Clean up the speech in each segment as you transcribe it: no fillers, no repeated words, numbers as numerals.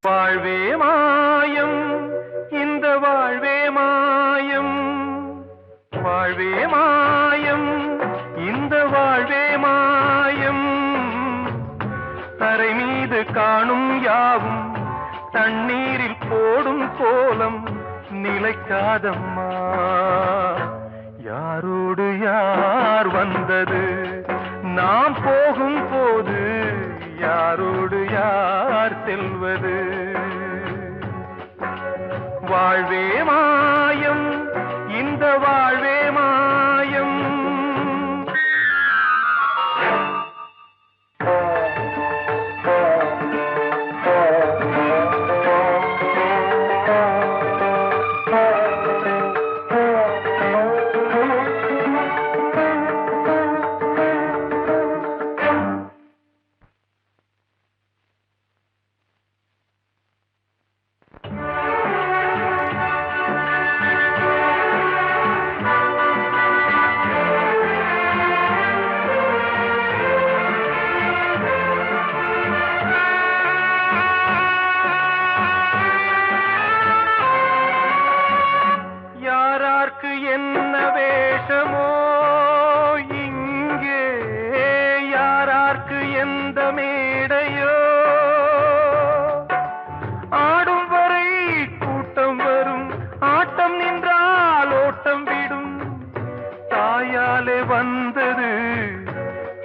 வாழ்வே மாயம், இந்த வாழ்வே மாயம், வாழ்வே மாயம், இந்த வாழ்வே மாயம். தரை மீது காணும் யாவும் தண்ணீரில் போடும் கோலம் நிலைக்காதம்மா. யாரோடு யார் வந்தது நாம் போகும் போது, யாரோடு யார் செல்வது? வாழ்வே மாயம், இந்த வாழ்வே மாயம். என்ன வேஷமோ இங்கே, யாரார்க்கு எந்த மேடையோ, ஆடும் வரை கூட்டம் வரும், ஆட்டம் நின்றால் ஓட்டம் விடும். தாயாலே வந்தது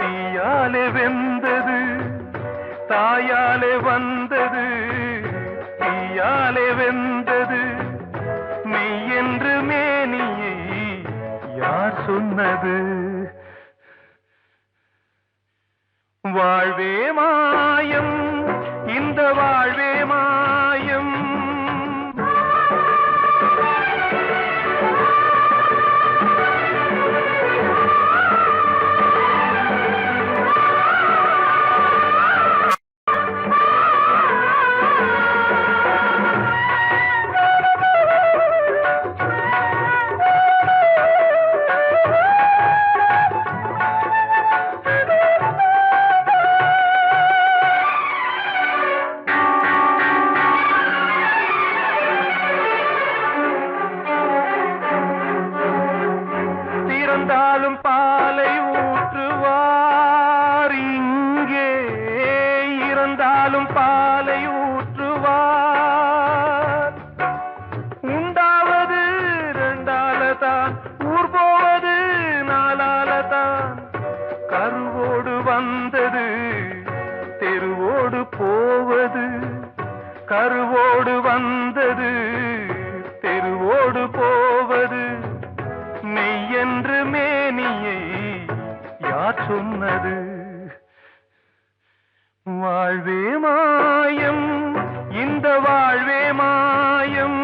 தீயாலே வெந்தது, தாயாலே வந்தது தீயாலே வெந்தது. மெய் என்று மேனியை யார் சொன்னது? வாழ்வே மாயம், இந்த வாழ்வே மாயம். இருந்தாலும் பாலை ஊற்றுவார் இங்கே, இருந்தாலும் பாலை ஊற்றுவார். உண்டாவது ரெண்டாலதான், ஊர் போவது நாலாலதான். கருவோடு வந்தது தெருவோடு போவது, கருவோடு வந்தது தெருவோடு போவது. மெய் என்று மேனியை யார் சொன்னது? வாழ்வே மாயம், இந்த வாழ்வே மாயம்.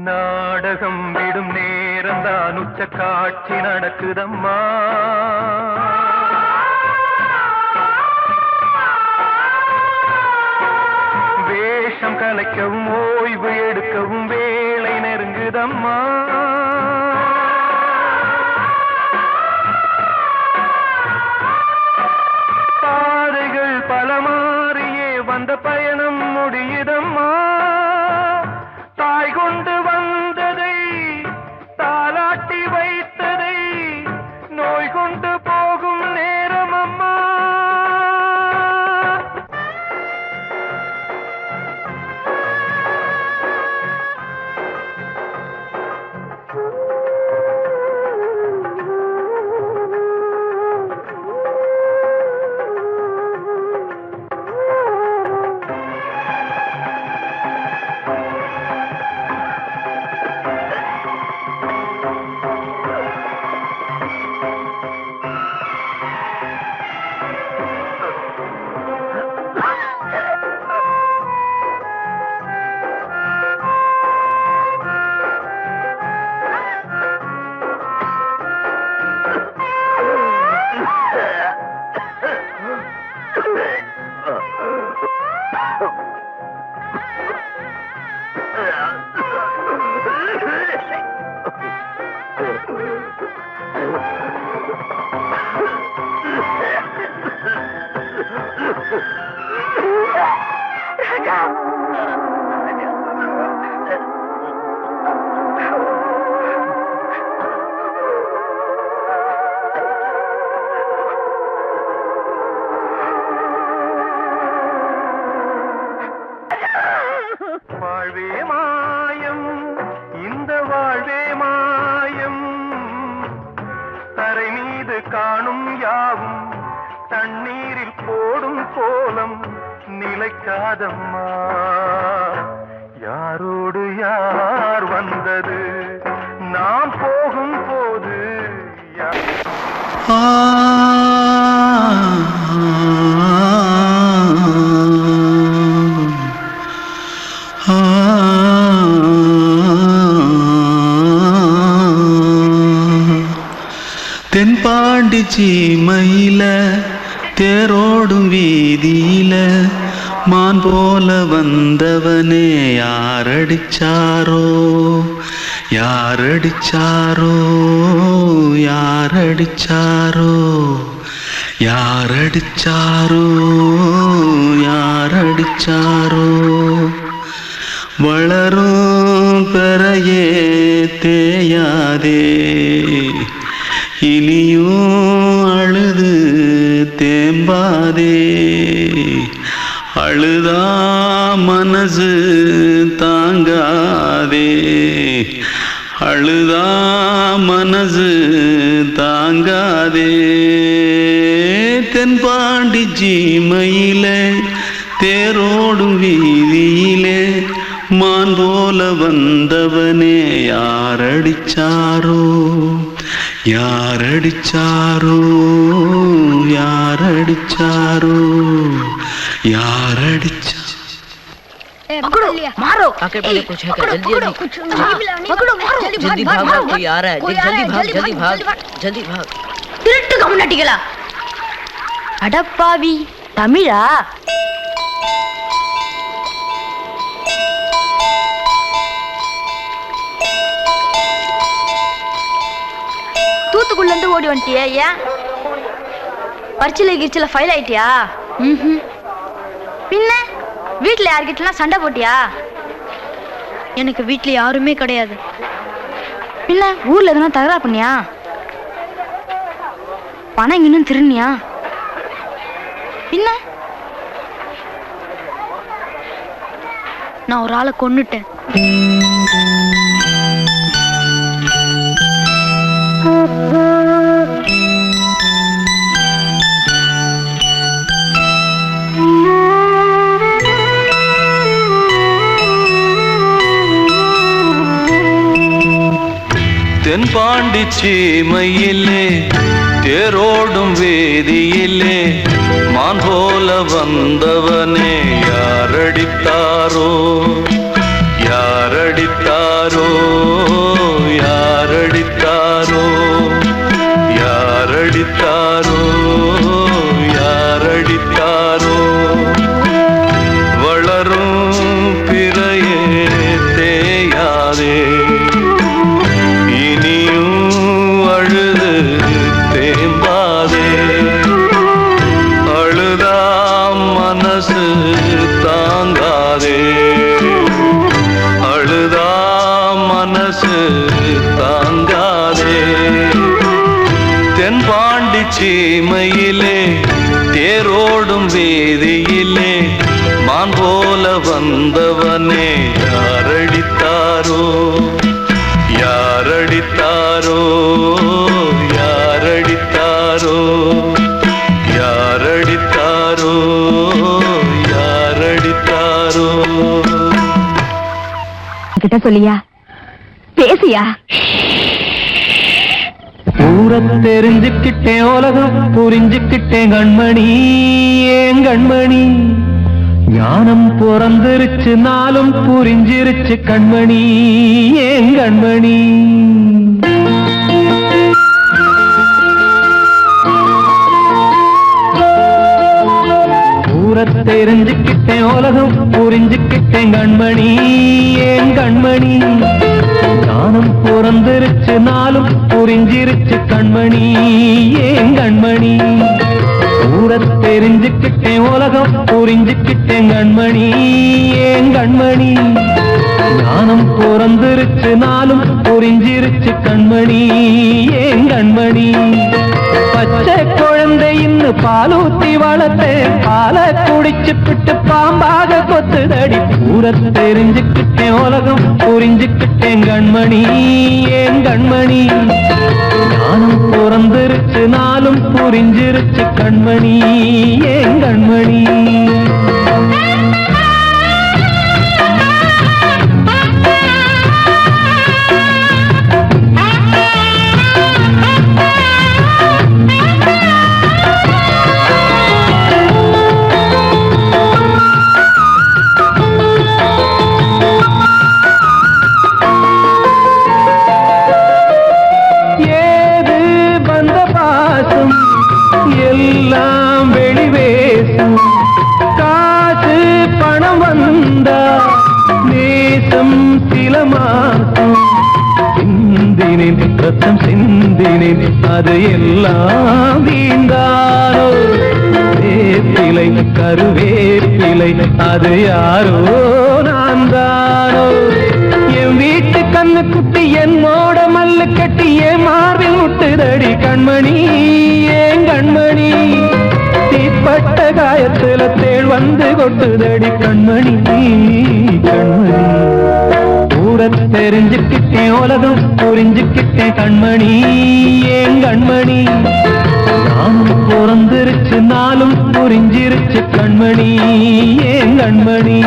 நாடகம் விடும் நேரம்தான் உச்ச காட்சி நடக்குதம்மா. வேஷம் கலைக்கவும் ஓய்வு எடுக்கவும் வேளை நெருங்குதம்மா. பாதைகள் பல மாறியே வந்த பயணம் முடியுதம்மா. தாய் கொண்டு வந்ததை தாலாட்டி வைத்ததை நோய் கொண்டு போகும் நேரம் அம்மா. வாழ்வே மாயம், இந்த வாழ்வே மாயம், தரை மீது காணும் யாவும் தண்ணீரில் போடும் கோலம் நிலைக்காதம்மா. யாரோடு யார் வந்தது நாம் போகும் போது தென்பாண்டி சீமையில தேரோடும் வீதியில மான் போல வந்தவனே யாரடிச்சாரோ யாரடிச்சாரோ யாரடிச்சாரோ யாரடிச்சாரோ யாரடிச்சாரோ வளரும் பெறையே தேயாதே இனியும் அழுது தேம்பாதே அழுதா மனசு தாங்காதே அழுதா மனசு தாங்காதே தென்பாண்டி சீமையிலே தேரோடும் வீதியிலே மான் போல வந்தவனே யாரடிச்சாரோ யாரடிச்சாரோ யாரடிச்சாரோ यारडिचा पकड़ो मारो आके पहले कुछ है क्या जल्दी जल्दी पकड़ो मारो जल्दी भाग कोई आ रहा है जल्दी भाग जल्दी भाग திருட்டு கம்முனட்டிகளா அடப்பாவி தமிழா தூத்துக்குள்ள இருந்து ஓடி வந்துட்டியா ஏன் பரிச்சையில கிரிச்சில ஃபைல் ஆயிட்டியா பின்ன வீட்ல யார்கிட்டலாம் சண்டை போட்டியா எனக்கு வீட்ல யாருமே கிடையாது பின்ன ஊர்ல எதனா தகராறு பண்ணியா பணம் இன்னும் திருநியா பின்ன நான் ஒரு ஆளை கொன்னுட்டேன் தென்பாண்டி சீமையிலே தேரோடும் வேதியிலே மான் போல வந்தவனே யாரடித்தாரோ யாரடித்தாரோ யாரடித்தாரோ யாரடித்தாரோ யாரடித்தாரோ வளரும் பிறையே தேயாதே தாங்காதே அழுதா மனசு தாங்காதே தென்பாண்டி சீமையிலே தேரோடும் வேதியிலே மான் போல வந்தவனே யாரடித்தாரோ யாரடித்தாரோ யாரடித்தாரோ யாரடித்தாரோ யாரடித்தாரோ கிட்ட சொல்லியா பேசியா ஊரை தெரிஞ்சுக்கிட்டேன் உலகம் புரிஞ்சுக்கிட்டேன் கண்மணி ஏன் கண்மணி ஞானம் பிறந்திருச்சு நாளும் புரிஞ்சிருச்சு கண்மணி ஏன் கண்மணி தெரிஞ்சுக்கிட்டேன் உலகம் புரிஞ்சுக்கிட்டேன் கண்மணி ஏன் கண்மணி ஞானம் பிறந்திருச்சு நாளும் புரிஞ்சிருச்சு கண்மணி ஏன் கண்மணி தெரிஞ்சுக்கிட்டேன் உலகம் புரிஞ்சுக்கிட்டேன் கண்மணி ஏன் கண்மணி ஞானம் பிறந்திருச்சு நாளும் புரிஞ்சிருச்சு கண்மணி ஏன் கண்மணி பச்சை குழந்தை இன்னும் பாலூத்தி வளர்த்தேன் பால குடிச்சு பிட்டு பாம்பாக கொத்துதடி தெரிஞ்சுக்கிட்டேன் உலகம் புரிஞ்சுக்கிட்டேன் கண்மணி ஏன் கண்மணி ஞானம் பிறந்திருச்சு நாளும் புரிஞ்சிருச்சு கண்மணி ஏன் கண்மணி எல்லாம் வெளிவேசும் காசு பணம் வந்தா நேசம் சில மாசம் சிந்தினேன் ரத்தம் சிந்தினேன் அது எல்லாம் வீந்தாரோ வேப்பிலை கருவேப்பிலை அது யாரோ நான் தானோ என் வீட்டு கண்ணு குட்டி என்னோட மல்லு கட்டி என் மார்பில் முட்டுதடி கண்மணி ஏன் கண்மணி தீப்பட்ட காயத்துல தேள் வந்து கொட்டுதடி கண்மணி கண்மணி தெரிஞ்சுக்கிட்டேன் உலகம் புரிஞ்சுக்கிட்டேன் கண்மணி ஏன் கண்மணி நானும் பிறந்திருச்சு நாளும் புரிஞ்சிருச்சு கண்மணி ஏன் கண்மணி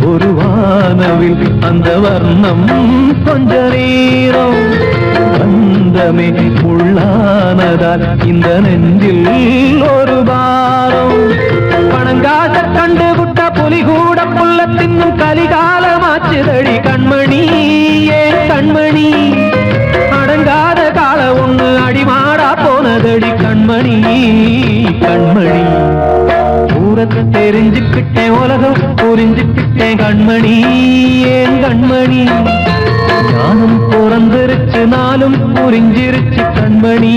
ஒரு வானவில் அந்த வர்ணம் கொஞ்ச நேரம் பந்தமே உள்ளானதால் இந்த நெஞ்சில் ஒரு பாரம் பணங்காச கண்டு விட்ட புலி கூட புல்ல தின்னும் கலிகாலமாச்சுதடி கண்மணி ஏன் கண்மணி அடங்காத கால ஒண்ணு அடிமாடா போனதடி கண்மணி கண்மணி தெரிஞ்சுக்கிட்டேன் உலகம் புரிஞ்சுக்கிட்டேன் கண்மணி ஏன் கண்மணி ஞானம் பிறந்திருச்சு நாளும் புரிஞ்சிருச்சு கண்மணி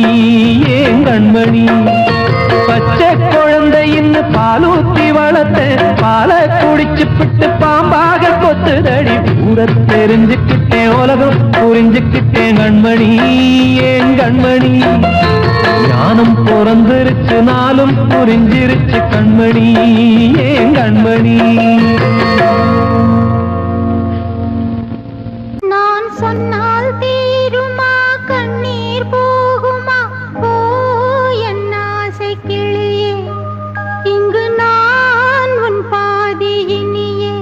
ஏன் கண்மணி பச்சை குழந்தை இன்னும் பாலூத்தி வளர்த்தேன் பால குடிச்சு பிட்டு பாம்பாக கொத்துதடி தெரிஞ்சுக்கிட்டேன் உலகம் புரிஞ்சுக்கிட்டேன் கண்மணி ஏன் கண்மணி ஞானம் பிறந்திருச்சு நாளும் புரிஞ்சிருச்சு கண்மணி ஏன் கண்மணி நான் சொன்னால் தீருமா கண்ணீர் போகுமா ஓ என் ஆசை கிளியே இங்கு நான் உன் பாதி இனியே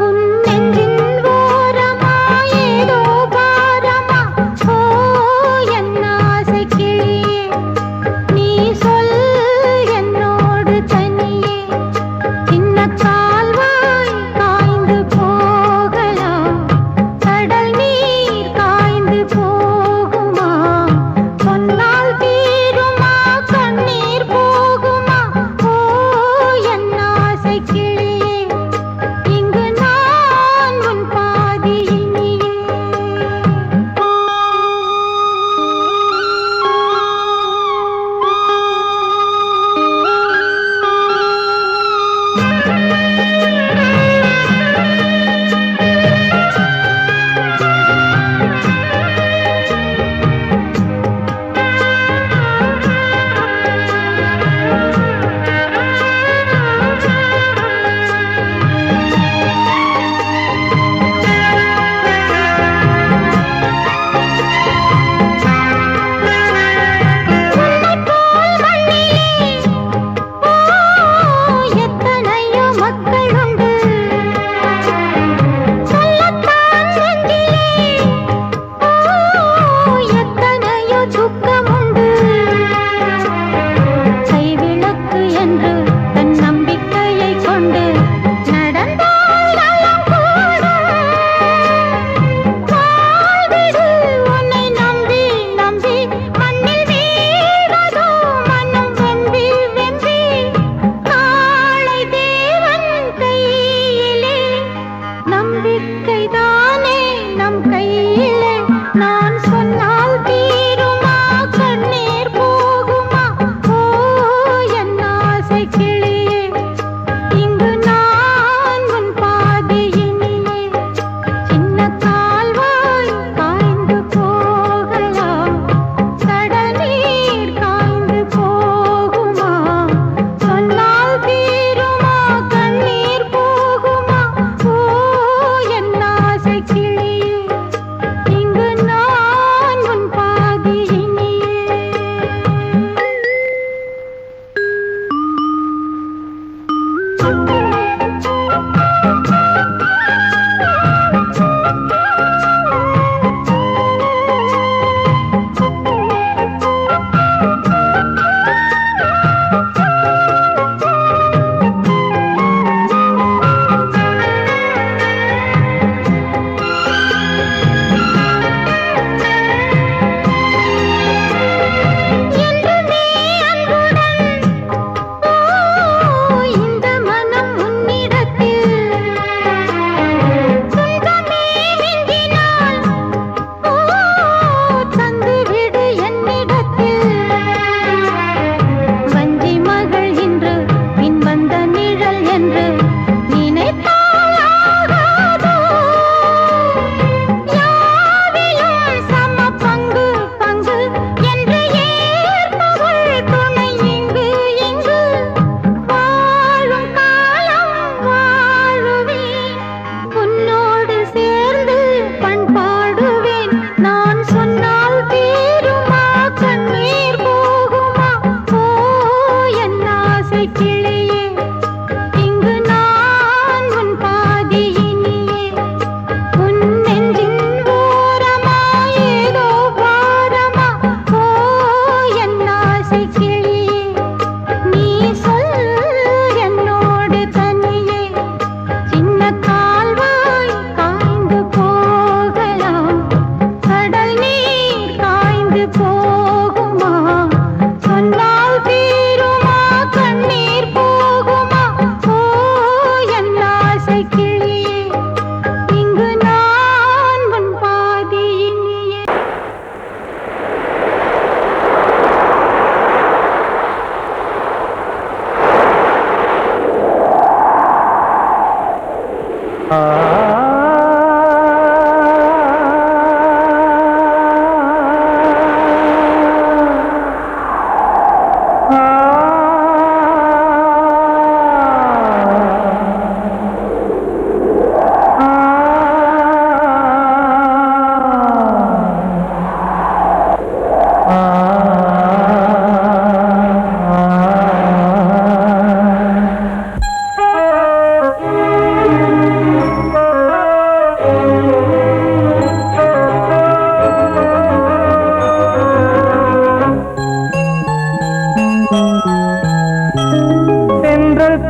உன் நெஞ்சின் ஓரமா ஏதோ பாரமா ஓ என் ஆசை கிளியே நீ சொல் என்னோடு தனியே சின்ன கால்வாய்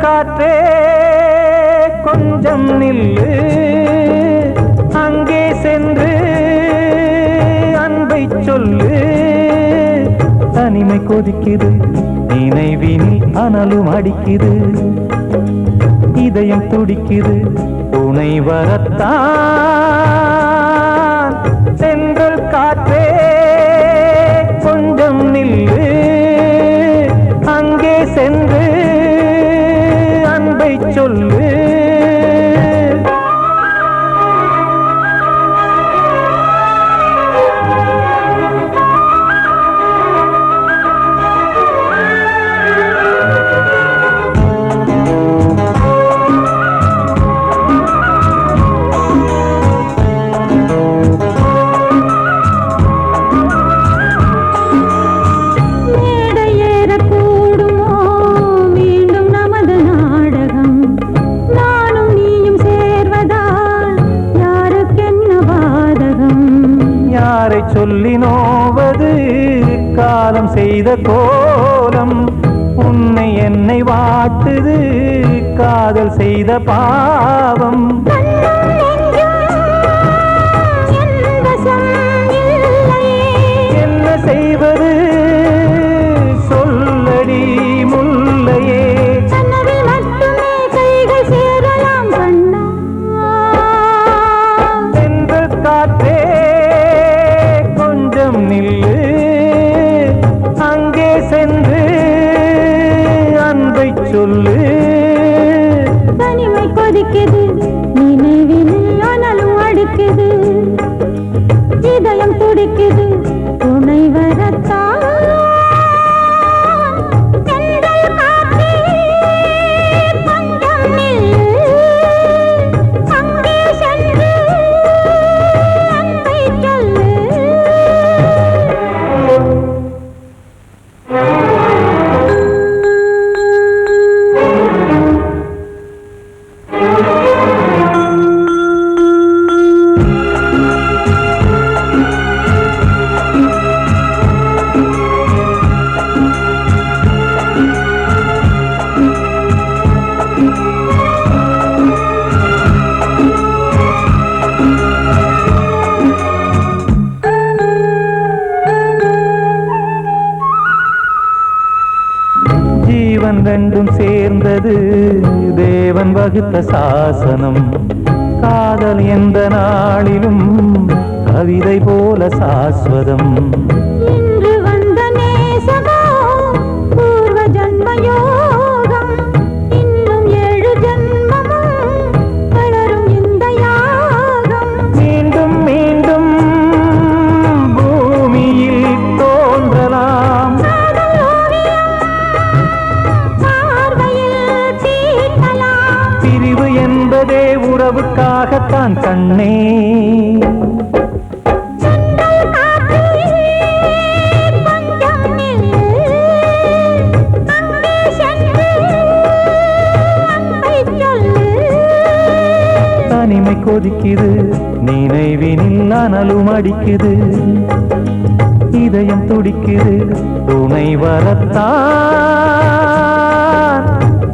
காற்றே கொஞ்சம் நில்லு, அங்கே சென்று அன்பை சொல்லு. தனிமை கொதிக்குது, நினைவினில் அனலும் அடிக்குது, இதயம் துடிக்குது, துணை வரத்தான். சென்றல் காற்றே கொஞ்சம் நில்லு, அங்கே சென்று அன்பை சொல்லு. சொல்லி நோவது காலம் செய்த கோலம், உன்னை என்னை வாட்டுது காதல் செய்த பாவம். என்ன செய்வது சொல்லடி முல்லையே, சென்று காற்றே கொஞ்சம் நில்லு, அங்கே சென்று அன்பை சொல்லு. தனிமை கொதிக்குது, நினைவில் அனலும் அடிக்குது, இதயம் துடிக்குது, துணை வரத்தான். சென்றல் காற்றே கொஞ்சம் நில்லு, அங்கே சென்று அன்பை சொல்லு. ஜீவன் ரெண்டும் சேர்ந்தது தேவன் வகுத்த சாசனம், காதல் எந்த நாளிலும் கவிதை போல சாஸ்வதம். இன்று வந்த நேசமோ பூர்வ ஜன்ம யோகம், இன்னும் 7 ஜன்மமும் வளரும் இந்த யாகம். மீண்டும் மீண்டும் பூமியில் தோன்றலாம், பார்வையில் தீட்டலாம். பிரிவு என்பதே உறவுக்காகத்தான் கண்ணே. சென்றல் காற்றே கொஞ்சம் நில்லு, அங்கே சென்று அன்பை சொல்லு. தனிமை கொதிக்குது, நினைவினில் அனலும் அடிக்குது, இதயம் துடிக்குது, துணை வரத்தான்.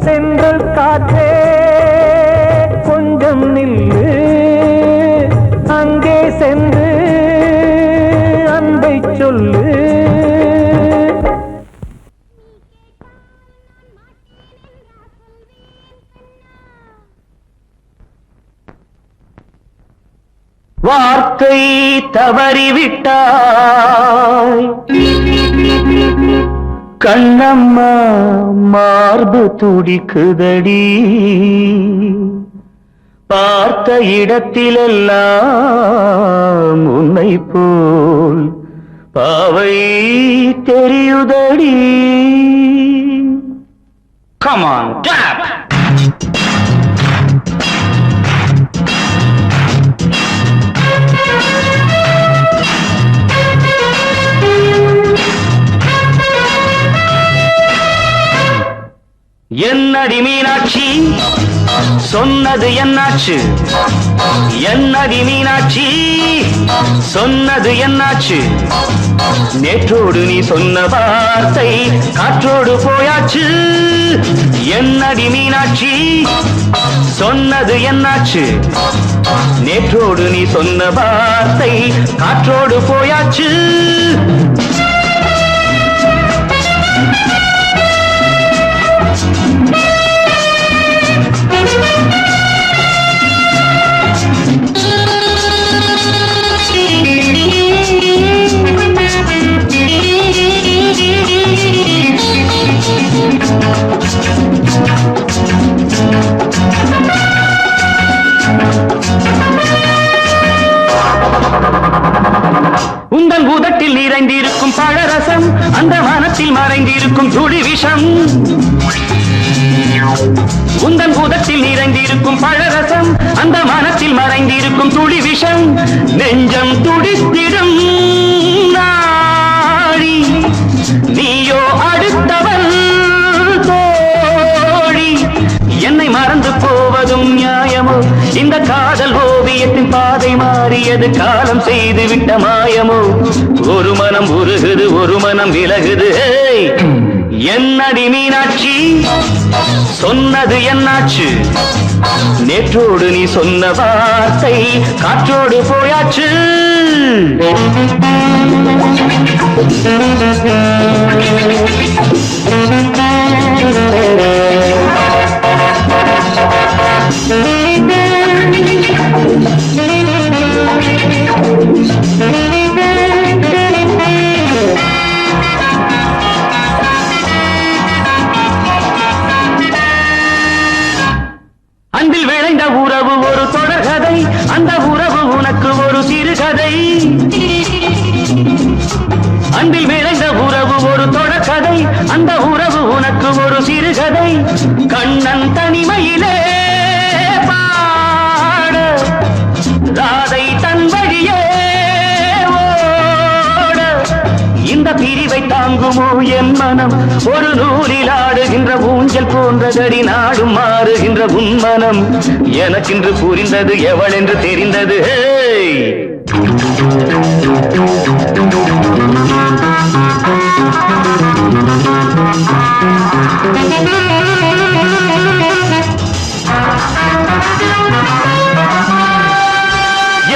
சென்றல் காற்றே கொஞ்சம் நில்லு, அங்கே சென்று அன்பை சொல்லு. வார்த்தை தவறிவிட்டாய் கண்ணம்மா, மார்பு துடிக்குதடி, பார்த்த இடத்திலெல்லாம் உன்னை போல் பாவை தெரியுதடி. Come on, tap! என்னடி மீனாட்சி சொன்னது என்னாச்சு? என்னடி மீனாட்சி சொன்னது என்னாச்சு? நேற்றோடு நீ சொன்ன வார்த்தை காற்றோடு போயாச்சு. என்னடி மீனாட்சி சொன்னது என்னாச்சு? நேற்றோடு நீ சொன்ன வார்த்தை காற்றோடு போயாச்சு. உந்தன் உதட்டில் நிறைந்திருக்கும் பழரசம், அந்த மனத்தில் மறைந்திருக்கும் துளி விஷம். உந்தன் உதட்டில் நிறைந்திருக்கும் பழரசம், அந்த மனத்தில் மறைந்திருக்கும் துளி விஷம். நெஞ்சம் துடித்திடும் நாடி, நீயோ அடுத்தவள் தோழி. என்னை மறந்து போவதும் நியாயமோ? இந்த காதல் ஓவியத்தின் பாதை மாறியது, காலம் செய்து விட்ட மாயமோ? ஒரு மனம் உருகுது, ஒரு மனம் விலகுது. என்னடி மீனாட்சி சொன்னது என்னாச்சு? நேற்றோடு நீ சொன்ன வார்த்தை காற்றோடு போயாச்சு. அன்பில் விளைந்த உறவு ஒரு தொடர்கதை, அந்த உறவு உனக்கு ஒரு சிறுகதை. அன்பில் விளைந்த உறவு ஒரு தொடர்கதை, அந்த உறவு உனக்கு ஒரு சிறுகதை. கண்ணன் தனிமையிலே பாட, ராதை தன் வழியே ஓட. இந்த பிரிவை தாங்குமோ என் மனம்? ஒரு நூலில் ஆடுகின்ற ஊஞ்சல் போன்றதடி நாடும் மாறுகின்ற உன்மனம். எனக்கென்று புரிந்தது எவள் என்று தெரிந்தது.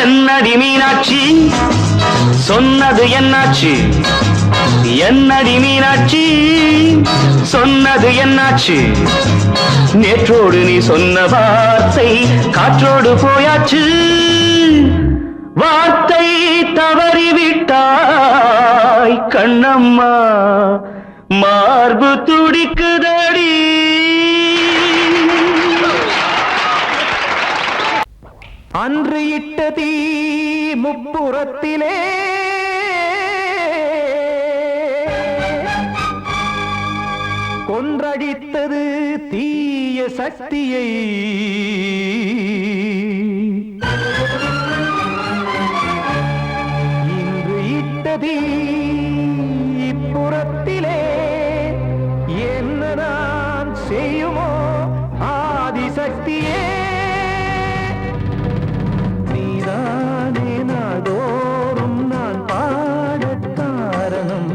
என்னடி மீனாட்சி சொன்னது என்னாச்சு? என்னடி மீனாட்சி சொன்னது என்னாச்சு? நேற்றோடு நீ சொன்ன வார்த்தை காற்றோடு போயாச்சு. வார்த்தை தவறிவிட்டாய் கண்ணம்மா, மார்பு துடிக்குதடி. அன்று இட்ட தீ முப்புறத்திலே கொன்றடித்தது தீய சக்தியை. இன்று இட்ட தீ இப்புறத்திலே என்ன நான் செய்யுமோ ஆதிசக்தியே. நீதானே நாடோறும் நான் பாடக் காரணம்,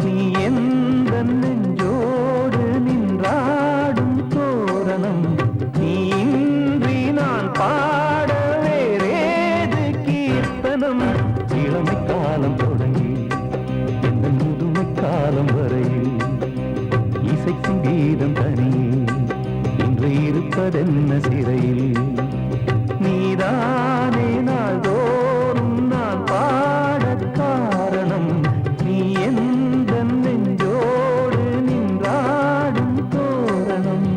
நீ எந்த நெஞ்சோடு நின்றாடும் தோரணம். நீ இன்றி நான் பாட வேறேது கீர்த்தனம்? இளமை காலம் தொடங்கி எந்த முதுமை காலம் வரையில் இசைக்கும் கீதம் தனியே இன்று இருப்பதென்ன சிறையில். நீதானே நாள்தோறும் நான் பாடக் காரணம், நீ எந்த நெஞ்சோடு நின்றாடும் தோரணம்.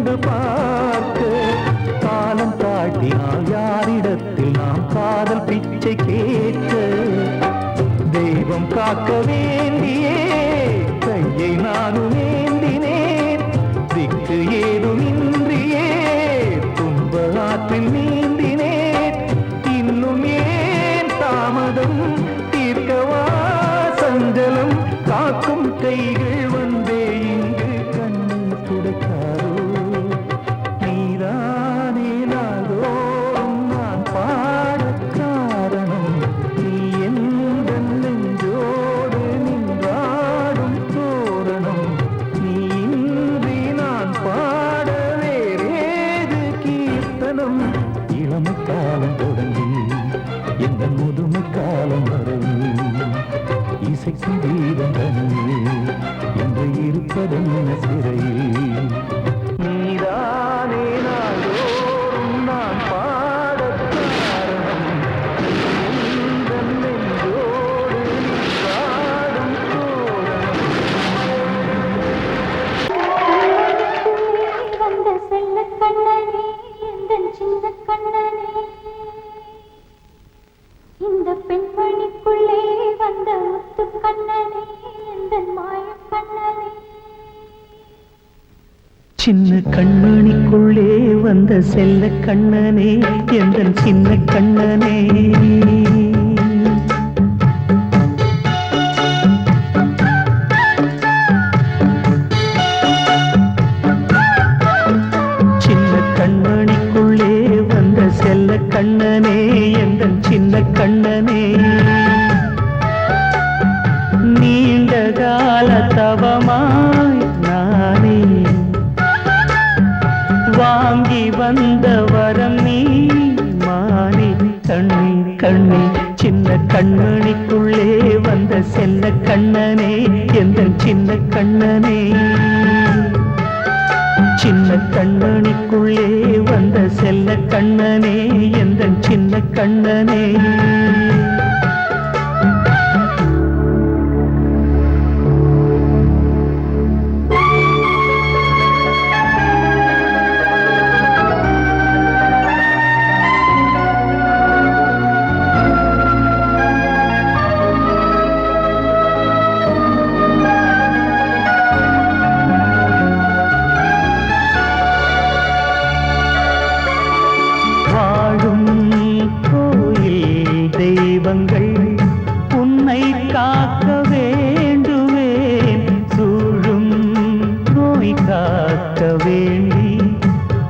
கொண்டு பார்க்க காலம் தாட்டினால் யாரிடத்தில் நாம் காதல் பிச்சை கேட்க தெய்வம் காக்க வேண்டியே கையை நானும் ஏந்தினேன் திக்கு ஏதுமின்றியே துன்ப ஆற்றில் நீந்தினேன் இன்னும் ஏன் தாமதம் தீர்க்கவா சஞ்சலம் காக்கும் கைகள் வந்தே இங்கு கண்ணீர் துடைக்காரோ நீதானே நாள்தோறும் நான் பாடக் காரணம் நீ எந்த நெஞ்சோடு நின்றாடும் தோரணம் நீ இன்றி நான் பாட வேறேது கீர்த்தனம் இளமை காலம் தொடங்கி எந்த முதுமை காலம் வரை இசைக்கும் வீதம் தனியே என்று இருப்பதென்ன சிறையில் நீதானே நாள்தோறும் நான் பாடக் காரணம் எந்த நெஞ்சோடு நின்றாடும் தோரணம் வந்த செல்ல கண்ணனே எந்தன் சின்ன கண்ணனே இந்த பெண்மணிக்குள்ளே வந்த முத்து கண்ணனே எந்தன் மாய கண்ணனே சின்ன கண்மணிக்குள்ளே வந்த செல்ல கண்ணனே எந்தன் சின்ன கண்ணனே சின்ன கண்மணிக்குள்ளே வந்த செல்ல கண்ணனே எந்தன் சின்ன கண்ணனே நீண்ட கால தவமாய் நானே வாங்கி வந்த வரம் நீ மானே கண்ணே கண்ணே சின்ன கண்மணிக்குள்ளே வந்த செல்ல கண்ணனே எந்தன் சின்ன கண்ணனே சின்ன கண்மணிக்குள்ளே வந்த செல்ல கண்ணனே எந்தன் சின்ன கண்ணனே வாழும் கோயில் தெய்வங்கள் உன்னை காக்க வேண்டுவேன் சூழும் நோய் காக்க வேண்டி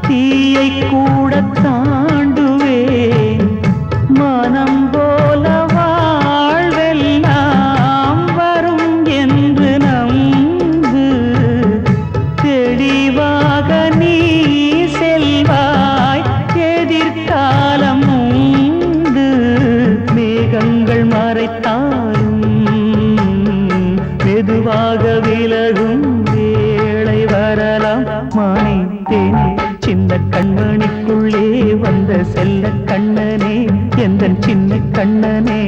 தீயை கூட தாண்டுவேன் மனம் போல வாழ்வெல்லாம் வரும் என்று நம்பு தெளிவாக நீ செல்வாய் எதிர்காலம் உண்டு மேகங்கள் மறைத்தாலும் மெதுவாக விலகும் வேளை வரலாம் மானே தேனே சின்ன கண்மணிக்குள்ளே வந்த செல்ல கண்ணனே எந்தன் சின்ன கண்ணனே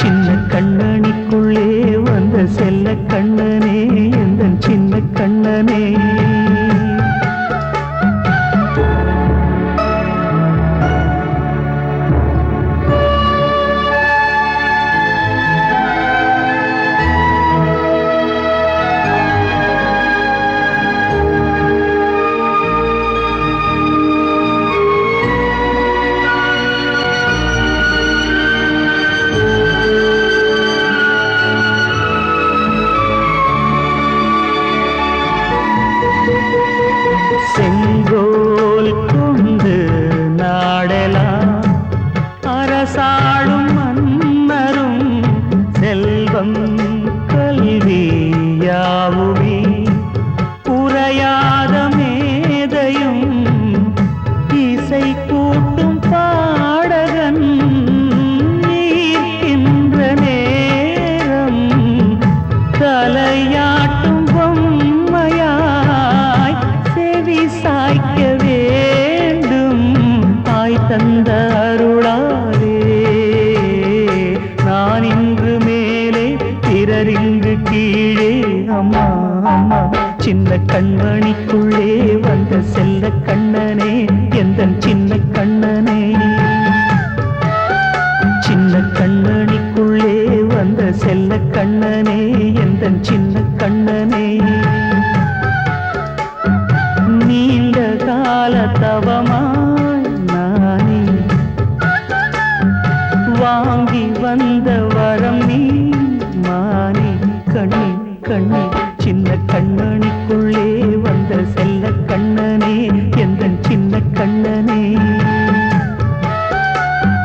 சின்ன கண்மணிக்குள்ளே வந்த செல்ல கண்ணனே எந்தன் சின்ன கண்ணனே செங்கோல் கொண்டு நாடெல்லாம் அரசாளும் மன்னரும் செல்வம் கல்வி யாவுமே உரையாத மேதையும் இசை கூட்டும் பாடகன் ஈர்க்கின்ற நேரம் தலையாட்டும் பொம்மையாய் செவி சாய்க்க வேண்டும் தாய் தந்த அருளாலே நான் இன்று மேலே பிறரிங்கு கீழே அம்மா அம்மா சின்ன கண்மணிக்குள்ளே வந்த செல்ல கண்ணனே எந்தன் சின்ன கண்ணனே சின்ன கண்மணிக்குள்ளே வந்த செல்ல கண்ணனே எந்தன் சின்ன கண்ணனே நீண்ட கால தவமாய் நானே வாங்கி வந்த வரம் நீ மானே கண்ணே கண்ணே சின்ன கண்ணனுக்குள்ளே வந்த செல்ல கண்ணனே எந்தன் சின்ன கண்ணனே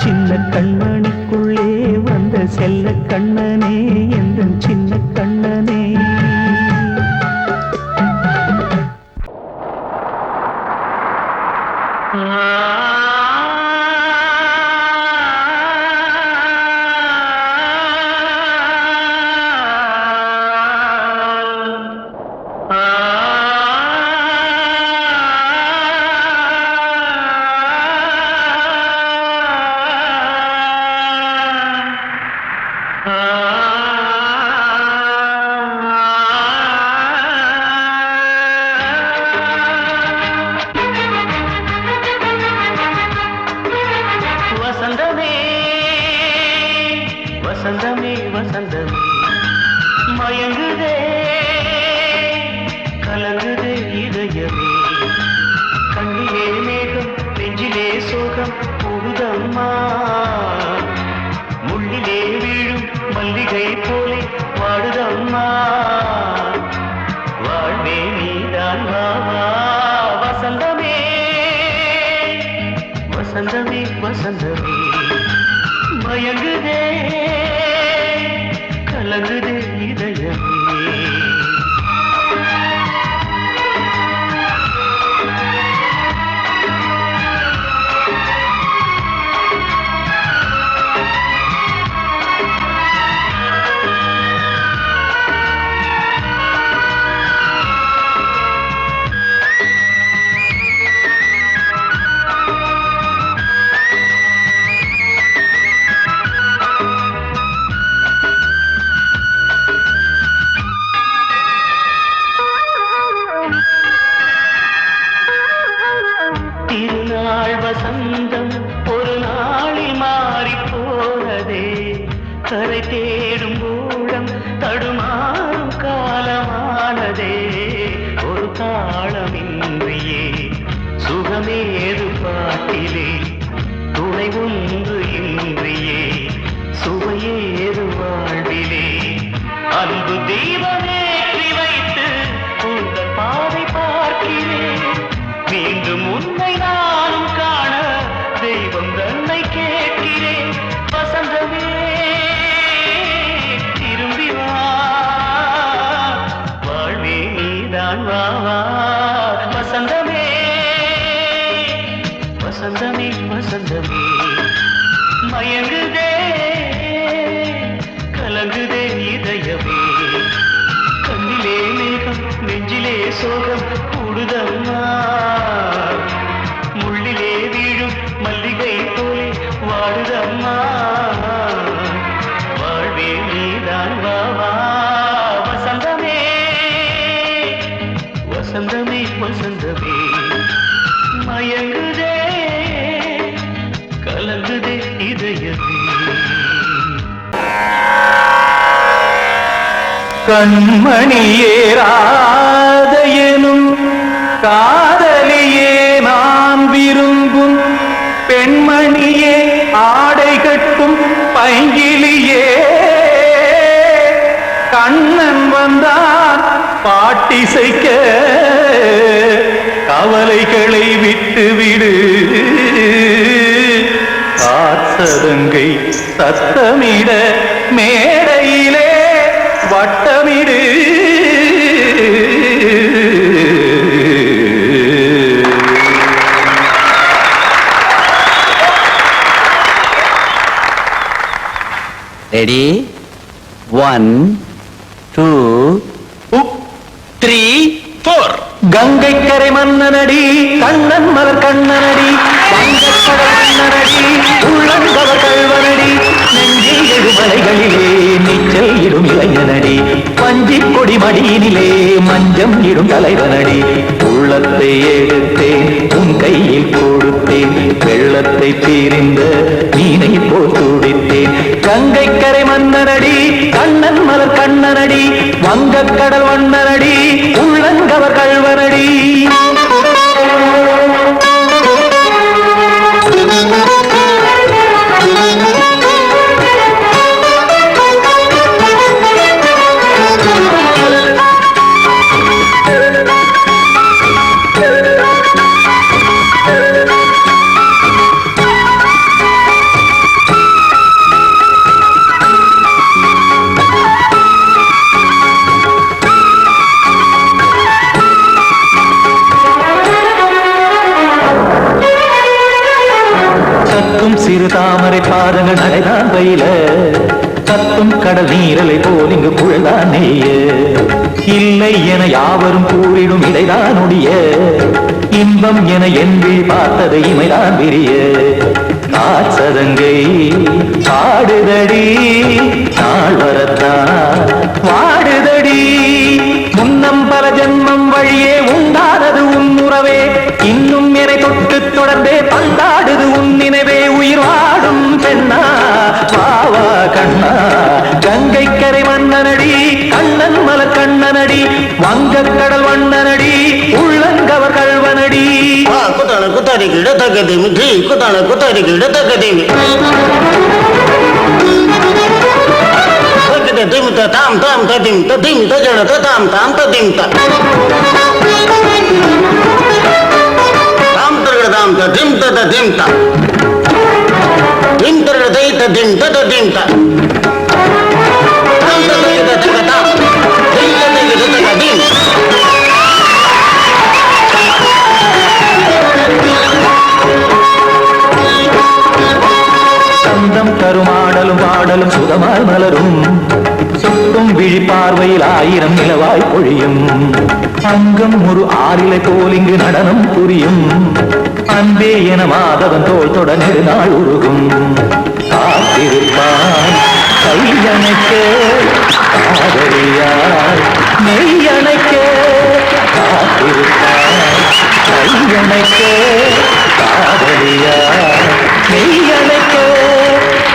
சின்ன கண்ணனுக்குள்ளே வந்த செல்ல கண்ணனே எந்தன் சின்ன கண்ணனே வசந்தமே வசந்தமே மயங்குதே கலங்குதே இதயமே கண்ணிலே மேகம் நெஞ்சிலே சோகம் கூடுதம்மா முள்ளிலே வீழும் மல்லிகை போலே வாடுதம்மா வாழ்வே நீதான் வாவா வசந்தமே வசந்தமே வசந்தமே மயங்குதே கலங்குதே இதயமே திருநாள் வசந்தம் ஒரு நாளில் மாறி போனதே கரை தேடும் ஊழம் தடுமாறும் காலமானதே ஒரு தாளமின்றியே சுகமேது பாட்டிலே துணை ஒன்று இன்றியே சுவையேது வாழ்விலே அன்பு தீபமேற்றி வைத்து உங்கள் பாதை பார்க்கிறேன் மீண்டும் உன்னை நானும் காண தெய்வம் தன்னை கேட்கிறேன் வசந்தமே திரும்பி வா வாழ்வே நீதான் வா வா வசந்தமே வசந்தமே வசந்தமே மயங்குதே கலங்குதே இதயமே கண்ணிலே மேகம் நெஞ்சிலே சோகம் கூடுதம்மா முள்ளிலே வீழும் மல்லிகை போலே வாடுதம்மா வாழ்வே நீதான் வா வா வசந்தமே வசந்தமே வசந்தமே மயங்குதே கலங்குதே இதயமே கண்மணியேராத எனும் காதலியே நான் விரும்பும் பெண்மணியே ஆடை கட்டும் பைங்கிலியே கண்ணன் வந்தான் பாட்டிசைக்க கவலைகளை விட்டுவிடு காசதங்கை சத்தமிட மேடையிலே வட்டமிடு ரெடி 1 2 3 4 கங்கை கரை மன்னனடி கண்ணன் மலர் கண்ணனடி வங்கக்கடல் மன்னனடி உள்ளங்கவர் கல்வனடி நெஞ்சில் எழுமலைகளிலே நீச்சல் இடும் இளைஞனடி வஞ்சி கொடி மடியினிலே மஞ்சம் இடும் தலைவனடி உள்ளத்தை எடுத்தேன் உன் கையில் கொடுத்தேன் வெள்ளத்தை பிரிந்த மீனை போல் துடித்தேன் கங்கை கரை மன்னனடி கண்ணன் மலர் கண்ணனடி வங்கக் கடல் வண்ணனடி உள்ளங்கவர் கள்வனடி சிறு தாமரை பாதங்கள் நடைதான் பயில கத்தும் கடல் நீரலை போல் இங்கு புழதான் நெய்ய இல்லை என யாவரும் கூறிடும் இடைதான் ஒடிய இன்பம் என என்பி பார்த்தது இமைதான் விரிய காசதங்கை பாடுதடி நாள் வரத்தான் வாடுதடி முன்னம் பல ஜென்மம் வழியே உண்டானது உன் உறவே இன்னும் என்னை தொட்டு தொடர்ந்தே பந்தாடுது உன் நினைவே உயிர் வாடும் பெண்ணா வாவா கண்ணா கங்கை கரை மன்னனடி கண்ணன் மலர் கண்ணனடி வங்கக் கடல் வண்ணனடி உள்ளங்கவர் கள்வனடி குத்தான குத்தாரி கிட தக்கதேமி ஜி குத்தான குத்தாரி கிட தக்கதேமி திமித்த தாம் தாம் ததிம் ததிம் தஜட தாம் தாம் ததிம் தாம் தரகதாம் ததிம் ததிம் திம் தரகதை ததிம் ததிம் தாம் தரகத தகதாம் திம் தரகத தகதிம் சந்தம் கருமாடலும் பாடலும் சுகமாய் மலரும் சுட்டும் விழி பார்வையில் ஆயிரம் நிலவாய் பொழியும் அங்கம் ஒரு ஆறிலை போல் இங்கு நடனம் புரியும் அன்பே என மாதவன் தோல் தொட நெடுநாள் உருகும் காத்திருப்பான் கையணைக்க காதலியார் மெய்யணைக்க காத்திருப்பான் கையணைக்க காதலியார் மெய்யணைக்க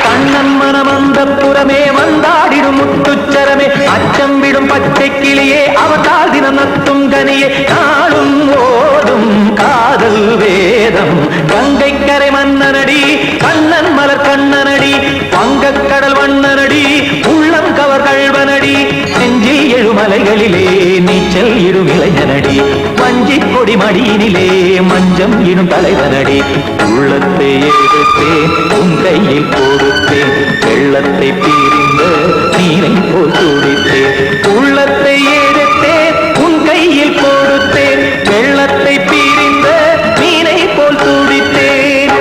கண்ணன் மனம் அந்த புறமே வந்தாடிடும் முத்துச்சரமே அச்சம் விடும் பச்சை கிளியே அவதால் தினம் நத்தும் கனியே நாளும் ஓடும் காதல் வேதம் கங்கை கரை மன்னனடி கண்ணன் மலர் கண்ணனடி வங்கக் கடல் வண்ணனடி உள்ளம் கவர் கள்வனடி நெஞ்சில் எழுமலைகளிலே நீச்சல் இடும் இளைஞனடி வஞ்சி கொடி மடியினிலே மஞ்சம் இடும் தலைவனடி உள்ளத்தை எடுத்தேன் உன் கையில் கொடுத்தேன் வெள்ளத்தை பிரிந்த நீரை போல் துடித்தேன் உள்ளத்தை எடுத்தேன் உன் கையில் கொடுத்தேன் வெள்ளத்தை பிரிந்த நீரை போல் துடித்தேன்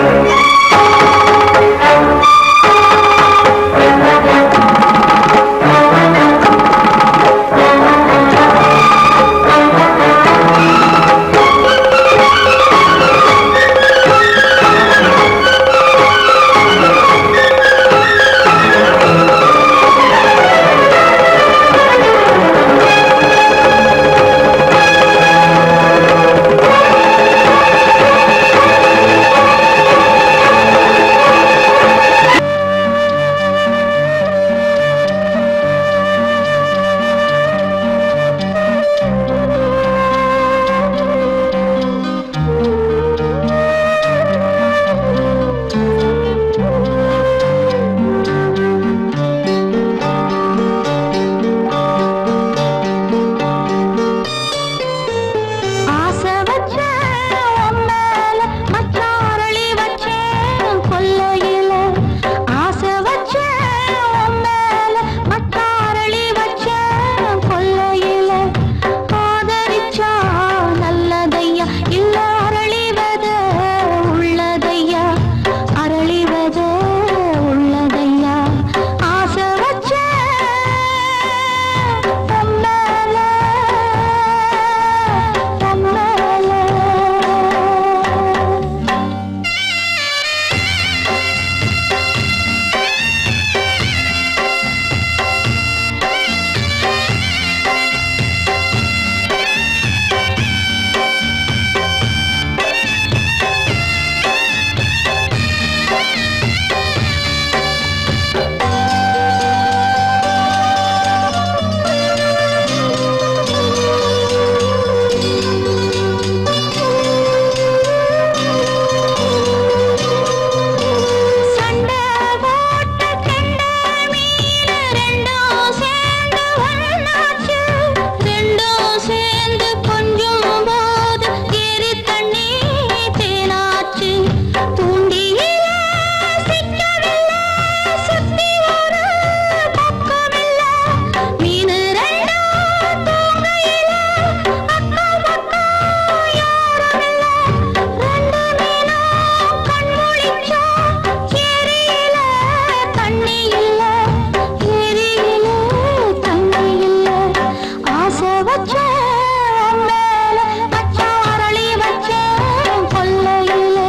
வச்சேன் மேல மச்சான் அரளி வச்சேன் கொல்லையிலே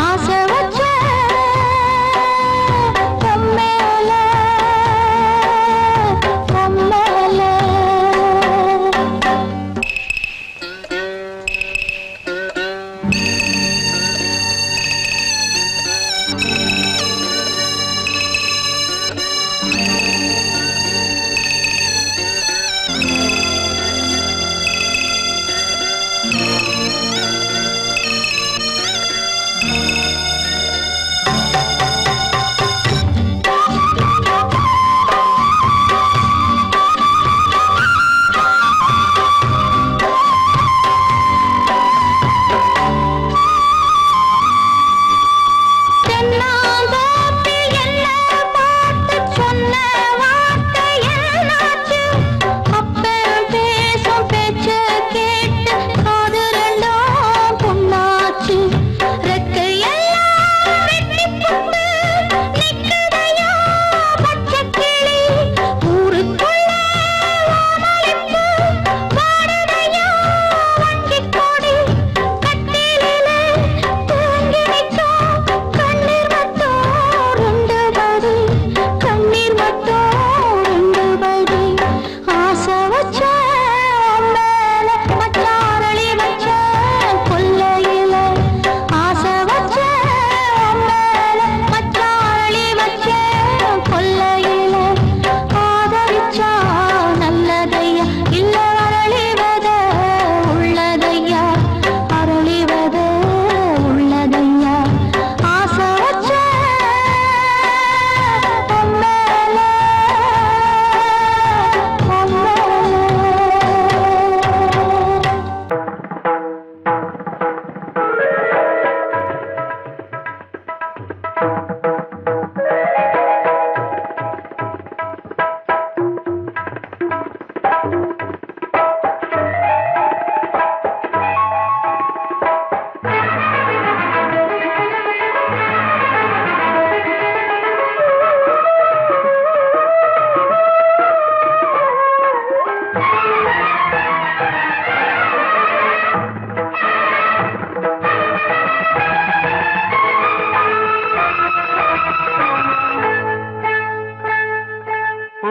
ஆசை வச்சேன் மேல மேல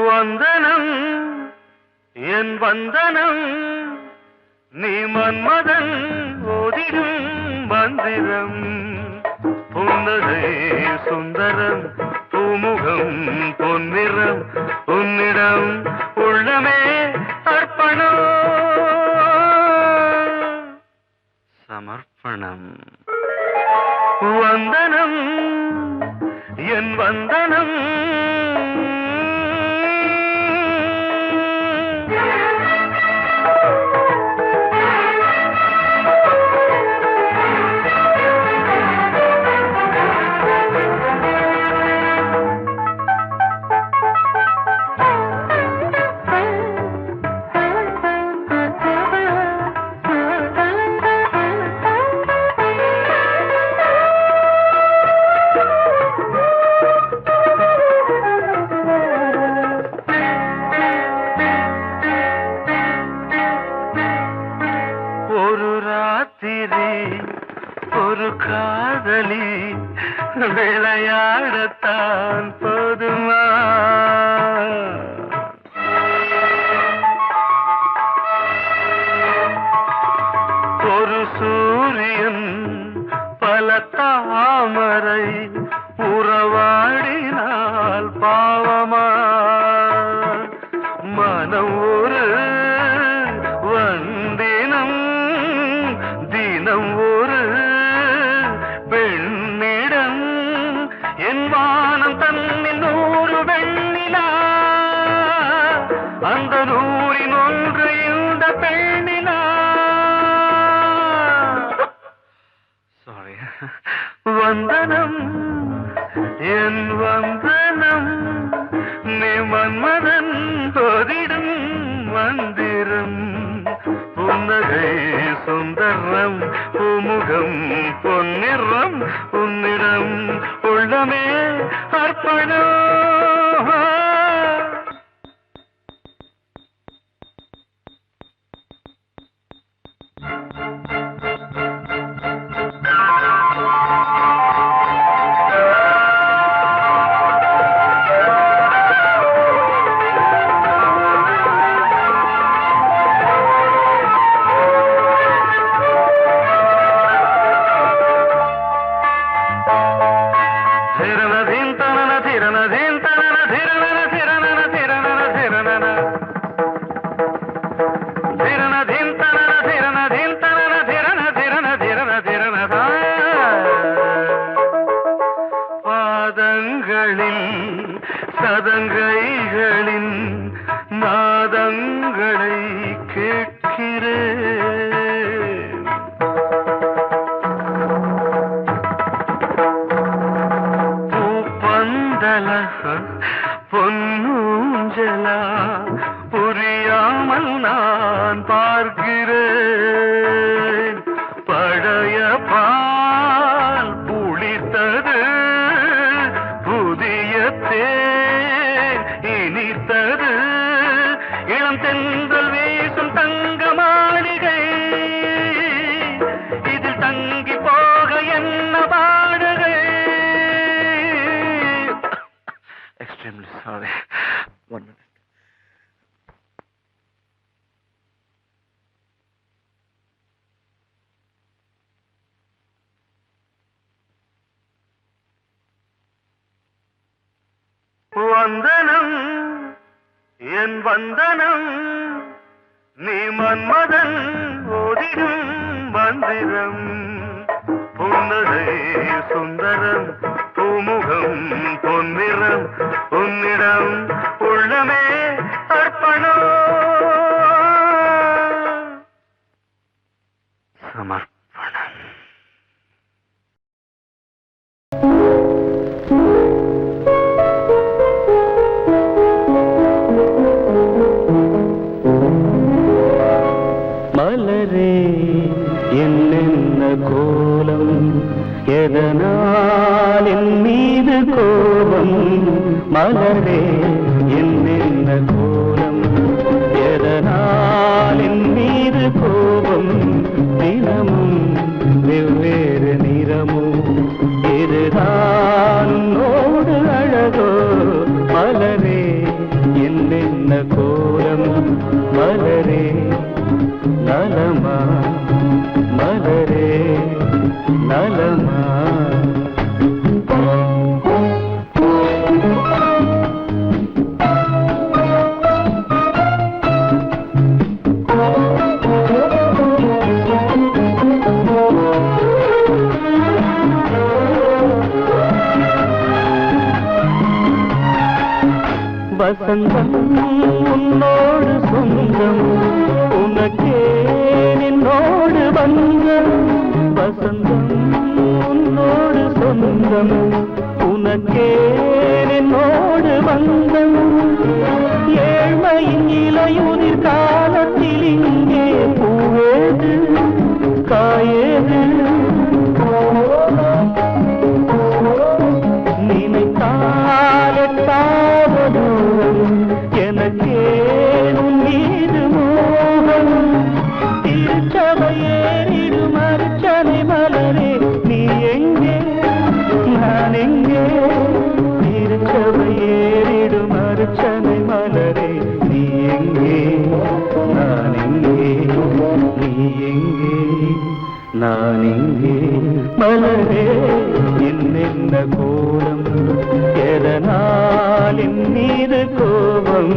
வந்தனம் என் வந்தனம் நீ மன்மதன் ஓதிடும் மந்திரம் புன்னகை சுந்தரம் பூமுகம் பொன்னிறம் உன்னிடம் உள்ளமே அர்ப்பணம் சமர்ப்பணம் வந்தனம் என் வந்தனம் ஒரு காதலி விளையாடத்தான் போதுமா ஒரு சூரியன் பல தாமரை உறவாடினால் பாவமா மனம் ஒரு வந்தினம் தினம் ஒரு பெண்ணிடம் என் வானம் தன்னில் 100 வெண்ணிலா அந்த 100இன் ஒன்று இந்த பெண்ணிலா சாரி வந்தனம் என் வந்தனம் நீ மன்மதன் போதிடும் மந்திரம் புன்னகை சுந்தரம் பூமுகம் பொன்னிறம் உன்னிடம் உள்ளமே அர்ப்பணம் பார்க்கிறேன். பழைய பால் புளித்தது, புதிய தேன் இனித்தது. இளம் தென்றல் வீசும் தங்க மாளிகை, இதில் தங்கி போக என்ன பாடுகை. Extremely sorry. 1 minute. வந்தனம் என் வந்தனம், நீ மன்மதன் ஓதிடும் மந்திரம். புன்னகை சுந்தரம், பூமுகம் பொன்னிறம், உன்னிடம் உள்ளமே அர்ப்பணம். சமர்ப்பணம். மலரே என்னென்ன கோலம், எதனால் என் மீது கோபம். மலரே என்னென்ன கோலம், எதனால் என் மீது கோபம். தினமும் வெவ்வேறு நிறமும், இதுதான் உன்னோடு அழகோ. மலரே என்னென்ன கோலம், மலரே நலமா, மலரே நலமா. வசந்தம் உன்னோடு சொந்தம், உனக்கே நின்னோடு பந்தம். வசந்தம் உன்னோடு சொந்தம், உனக்கே நின்னோடு பந்தம். ஏழ்மையின் இலையுதிர் காலத்தில் இங்கே பூவேது காயேது. நினைத்தால் எட்டாத தூரம், எனக்கே உன் மீது மோகம். திருச்சபையேறிடும் அர்ச்சனை மலரே, நீ எங்கே நான் எங்கே. திருச்சபையேறிடும் அர்ச்சனை மலரே, நீ எங்கே நான் எங்கே. நீ எங்கே நான் எங்கே. மலரே என்னென்ன கோலம், எதனால் என் மீது கோபம்.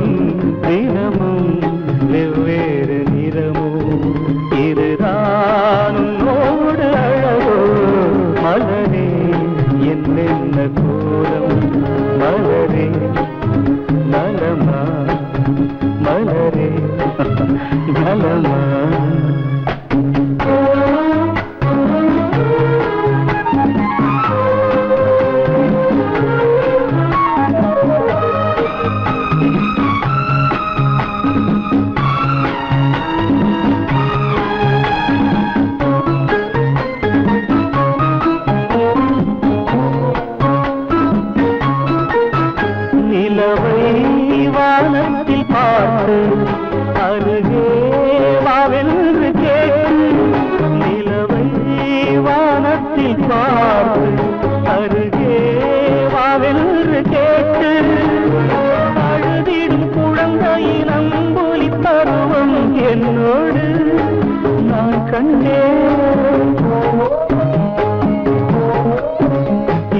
தினமும் வெவ்வேறு நிறமும், இதுதான் உன்னோடு அழகோ. மலரே என்னென்ன கோலம், மலரே நலமா, மலரே நலமா. நிலவை வானத்தில் பார்த்து அருகே வாவென்று கேட்டு. நிலவை வானத்தில் பார்த்து அருகே வாவென்று கேட்டு. அழுதிடும் குழந்தையின் அம்புலி பருவம் என்னோடு நான் கண்டேன்.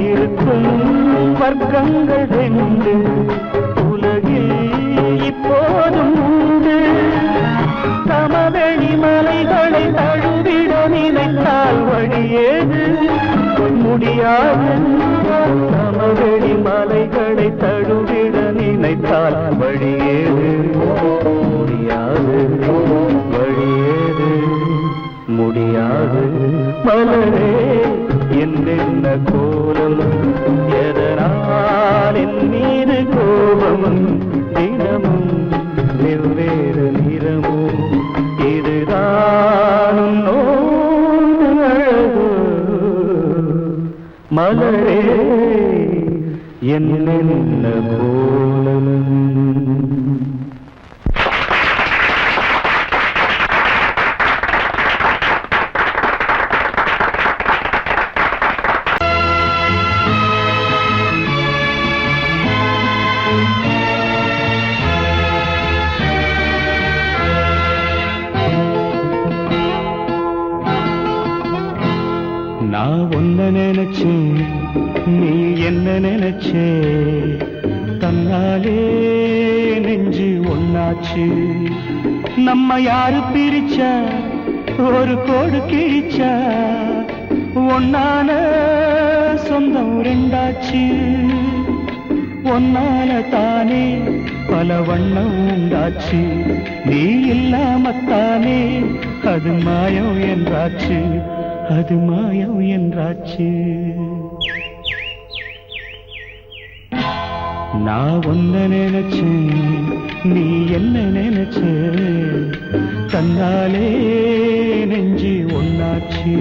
இருக்கும் வர்க்கங்கள் ரெண்டு உலகில் இப்போதும் உண்டு. சமவெளி மலைகளை தழுவிட நினைத்தால் வழியேது முடியாது. சமவெளி மலைகளை தழுவிட நினைத்தால் வழியேது முடியாது. வழியேது முடியாது. மலரே என்னென்ன கோலம், எதனால் என் மீது கோபம். தினமும் வெவ்வேறு நிறமும், மலரே என்ன கோலம் நான் ஒன்ன நினைச்சேன் நீ என்ன நினைச்சே தன்னாலே நெஞ்சு ஒன்னாச்சு நம்ம யாரு பிரிச்சா ஒரு கோடு கிழிச்சா ஒன்னான சொந்தம் ரெண்டாச்சு ஒன்னால தானே பல வண்ணம் உண்டாச்சு நீ இல்லாமத்தானே அது மாயம் என்றாச்சு அது மாயம் என்றாச்சு நான் ஒன்ன நினைச்சேன் நீ என்ன நினைச்ச தன்னாலே நெஞ்சு ஒன்னாச்சு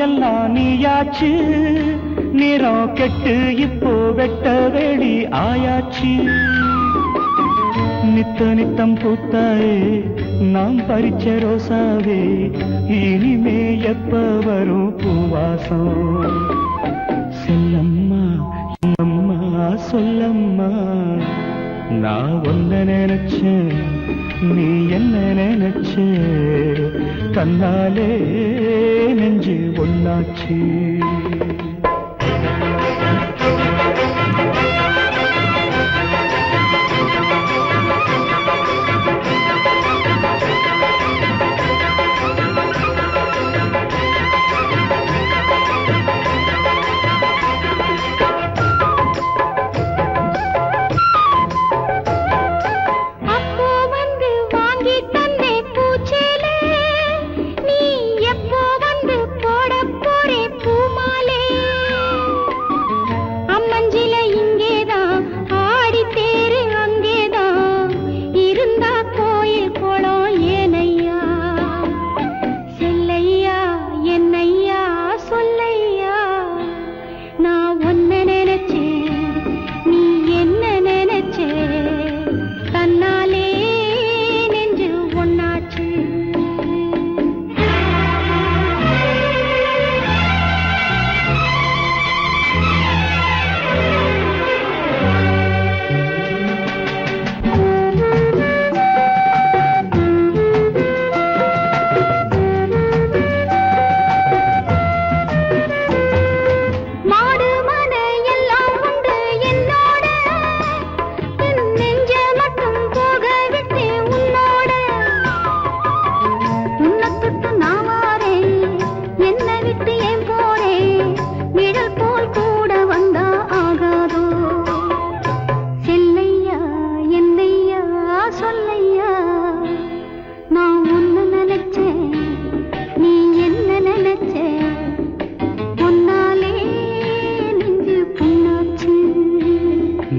எல்லாம் நீயாச்சு நிறம் கெட்டு இப்போ வெட்ட வெளி ஆயாச்சு நித்த நித்தம் பூத்தாயே நாம் பறிச்ச ரோசாவே இனிமே எப்ப வரும் பூவாசம் செல்லம்மா அம்மா சொல்லம்மா நான் ஒன்ன நினைச்சேன் நீ என்ன நினைச்ச தன்னாலே நெஞ்சு ஒன்னாச்சு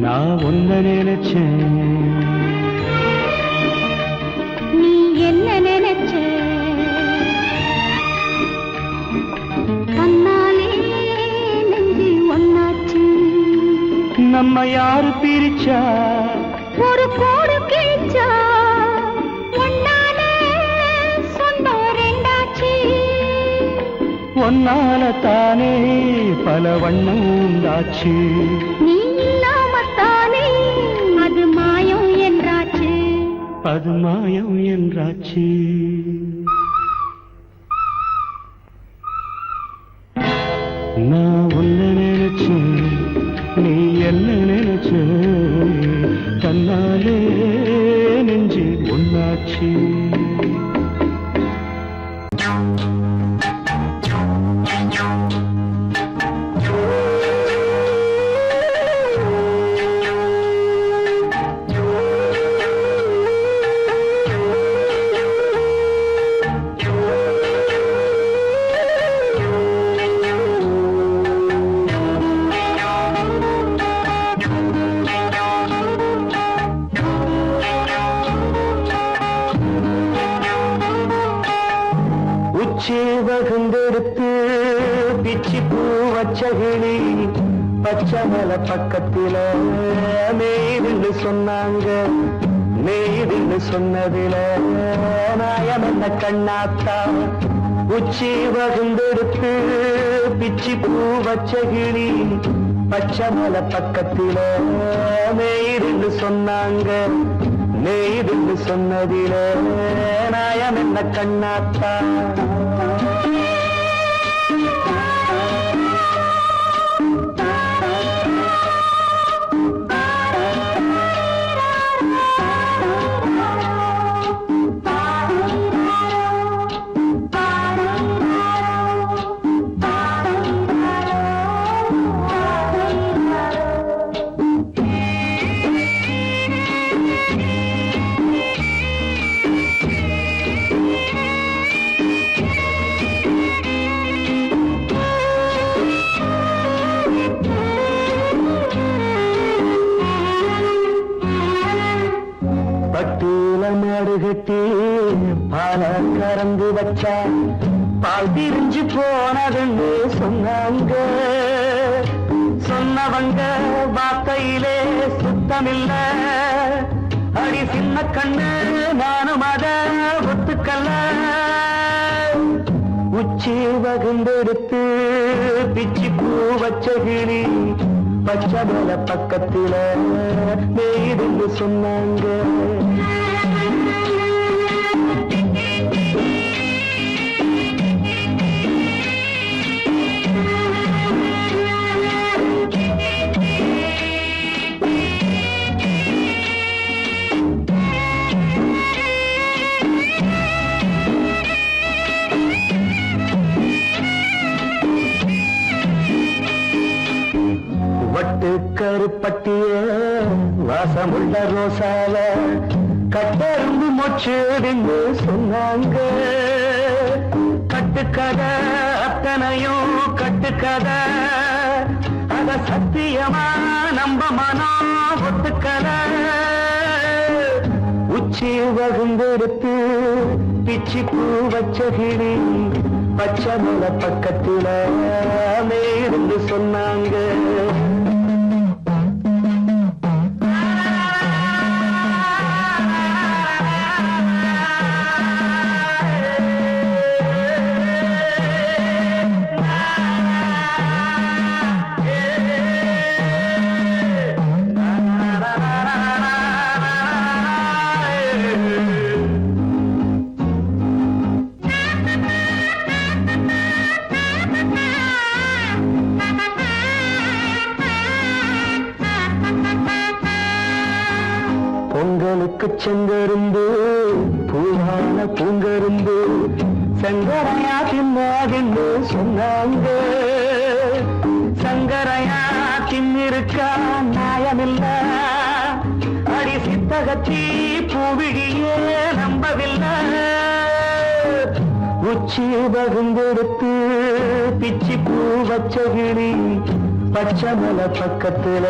நான் ஒன்ன நினைச்சேன் நீ என்ன நினைச்ச தன்னாலே நெஞ்சு ஒன்னாச்சு நம்ம யாரு பிரிச்சா ஒரு கோடு கிழிச்சா ஒன்னாலே சொந்தம் ரெண்டாச்சு ஒன்னால தானே பல வண்ணம் உண்டாச்சு நீ இல்லாமத்தானே அது மாயம் என்றாச்சு அது மாயம் என்றாச்சு நான் ஒன்ன நினைச்சேன் நீ என்ன நினைச்ச தன்னாலே நெஞ்சு ஒன்னாச்சு பூ வச்ச கிளி பச்சை மலை பக்கத்தில மேய்துன்னு சொன்னாங்க. மேய்துன்னு சொன்னதில நாயம் என்ன கண்ணாத்தா உச்சி வகுந்தெடுத்து பிச்சி பூ வச்ச கிளி பச்சை மலை பக்கத்தில மேய்துன்னு சொன்னாங்க. மேய்துன்னு சொன்னதில நாயம் என்ன கண்ணாத்தா. கட்டி பால கறந்து வச்சா பால் பிரிஞ்சு போனதுன்னு சொன்னாங்க. சொன்னவங்க வார்த்தையிலே சுத்தமில்ல. அடி சின்ன கண்ணு நானும் அத ஒத்துக்கல்ல. உச்சி வகுந்தெடுத்து பிச்சி பூ வச்ச கிளி பச்சை மலை பக்கத்தில மேய்துன்னு சொன்னாங்க. வட்டு கருப்பட்டிய வாசமுள்ள ரோசால கட்டெரும்பு மொச்சுடுன்னு சொன்னாங்க. கட்டுக்கதை அத்தனையும் கட்டுக்கதை, அத சத்தியமா நம்ப மனம் ஒத்துக்கதை. உச்சி வகுந்தெடுத்து பிச்சி பூ வச்ச கிளி பச்சை மலை பக்கத்தில மேய்ந்து சொன்னாங்க. பொங்கலுக்கு செங்கரும்பு பூவான பூங்கரும்பு சங்கரையா தின்னாகின்னு சொன்னாங்க. சங்கரையா தின்னிருக்கா நியாயமில்ல. அடி சித்தகத்தி பூவிழியே நம்பவில்லை. உச்சி வகுந்தெடுத்து பிச்சி பூ வச்ச கிளி பச்சை மலை பக்கத்துல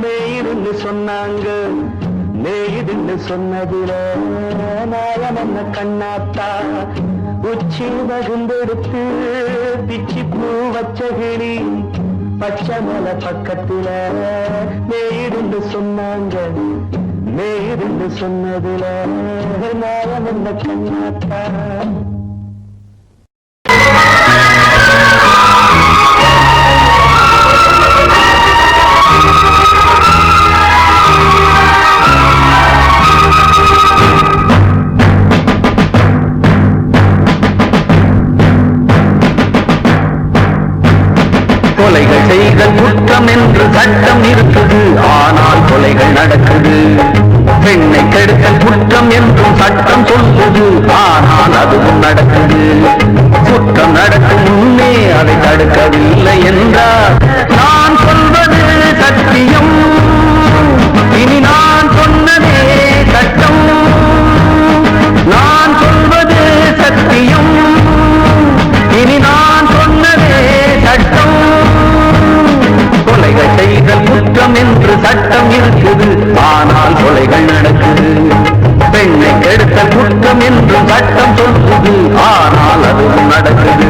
மேய்துன்னு சொன்னாங்க. மேய்துன்னு சொன்னதில நாயம் என்ன கண்ணாத்தா உச்சி வகுந்தெடுத்து பிச்சி பூ வச்ச கிளி பச்சை மலை பக்கத்துல மேய்துன்னு சொன்னாங்க. மேய்துன்னு சொன்னதில நாயம் என்ன கண்ணாத்தா. கொலைகள் செய்தல் குற்றம் என்று சட்டம் இருக்குது, ஆனால் கொலைகள் நடக்குது. பெண்ணை கெடுத்தல் குற்றம் என்றும் சட்டம் சொல்லுது, ஆனால் அதுவும் நடக்குது. குற்றம் நடக்கும் முன்னே அதை தடுக்கவில்லை என்றால் நான் சொல்வது சத்தியம். இனி நான் சொன்னதே சட்டம். நான் சொல்வது சத்தியம். இனி நான் சொன்னதே சட்டம். கொலைகள் செய்தல் குற்றம் என்று சட்டம் இருக்குது, ஆனால் கொலைகள் நடக்குது. பெண்ணை கெடுத்தல் குற்றம் என்று சட்டம் சொல்லுது, ஆனால் அதுவும் நடக்குது.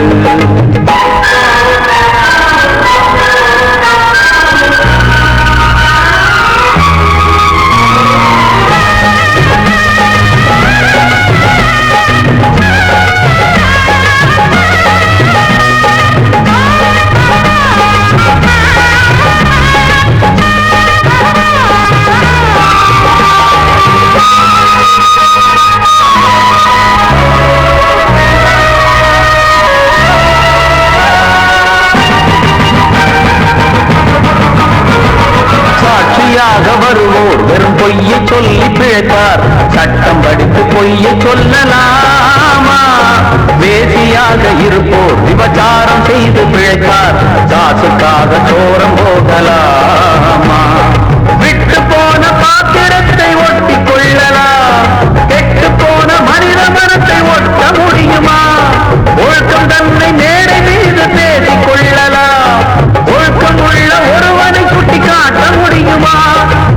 துணையாக வருவோர் வெறும் பொய்யை சொல்லி பிழைப்பார். சட்டம் படித்து பொய்யை சொல்லலாமா? வேசியாக இருப்போர் விபச்சாரம் செய்து பிழைப்பார். காசுக்காக சோரம் போகலாமா? விட்டு போன பாத்திரத்தை ஒட்டி கொள்ளலாம், கெட்டு போன மனித மனத்தை ஒட்ட முடியுமா? ஒழுக்கம் தன்னை மேடை மீது பேசிக் கொள்ளலாம், ஒழுக்கம் உள்ள ஒருவனை குட்டி காட்ட முடியுமா?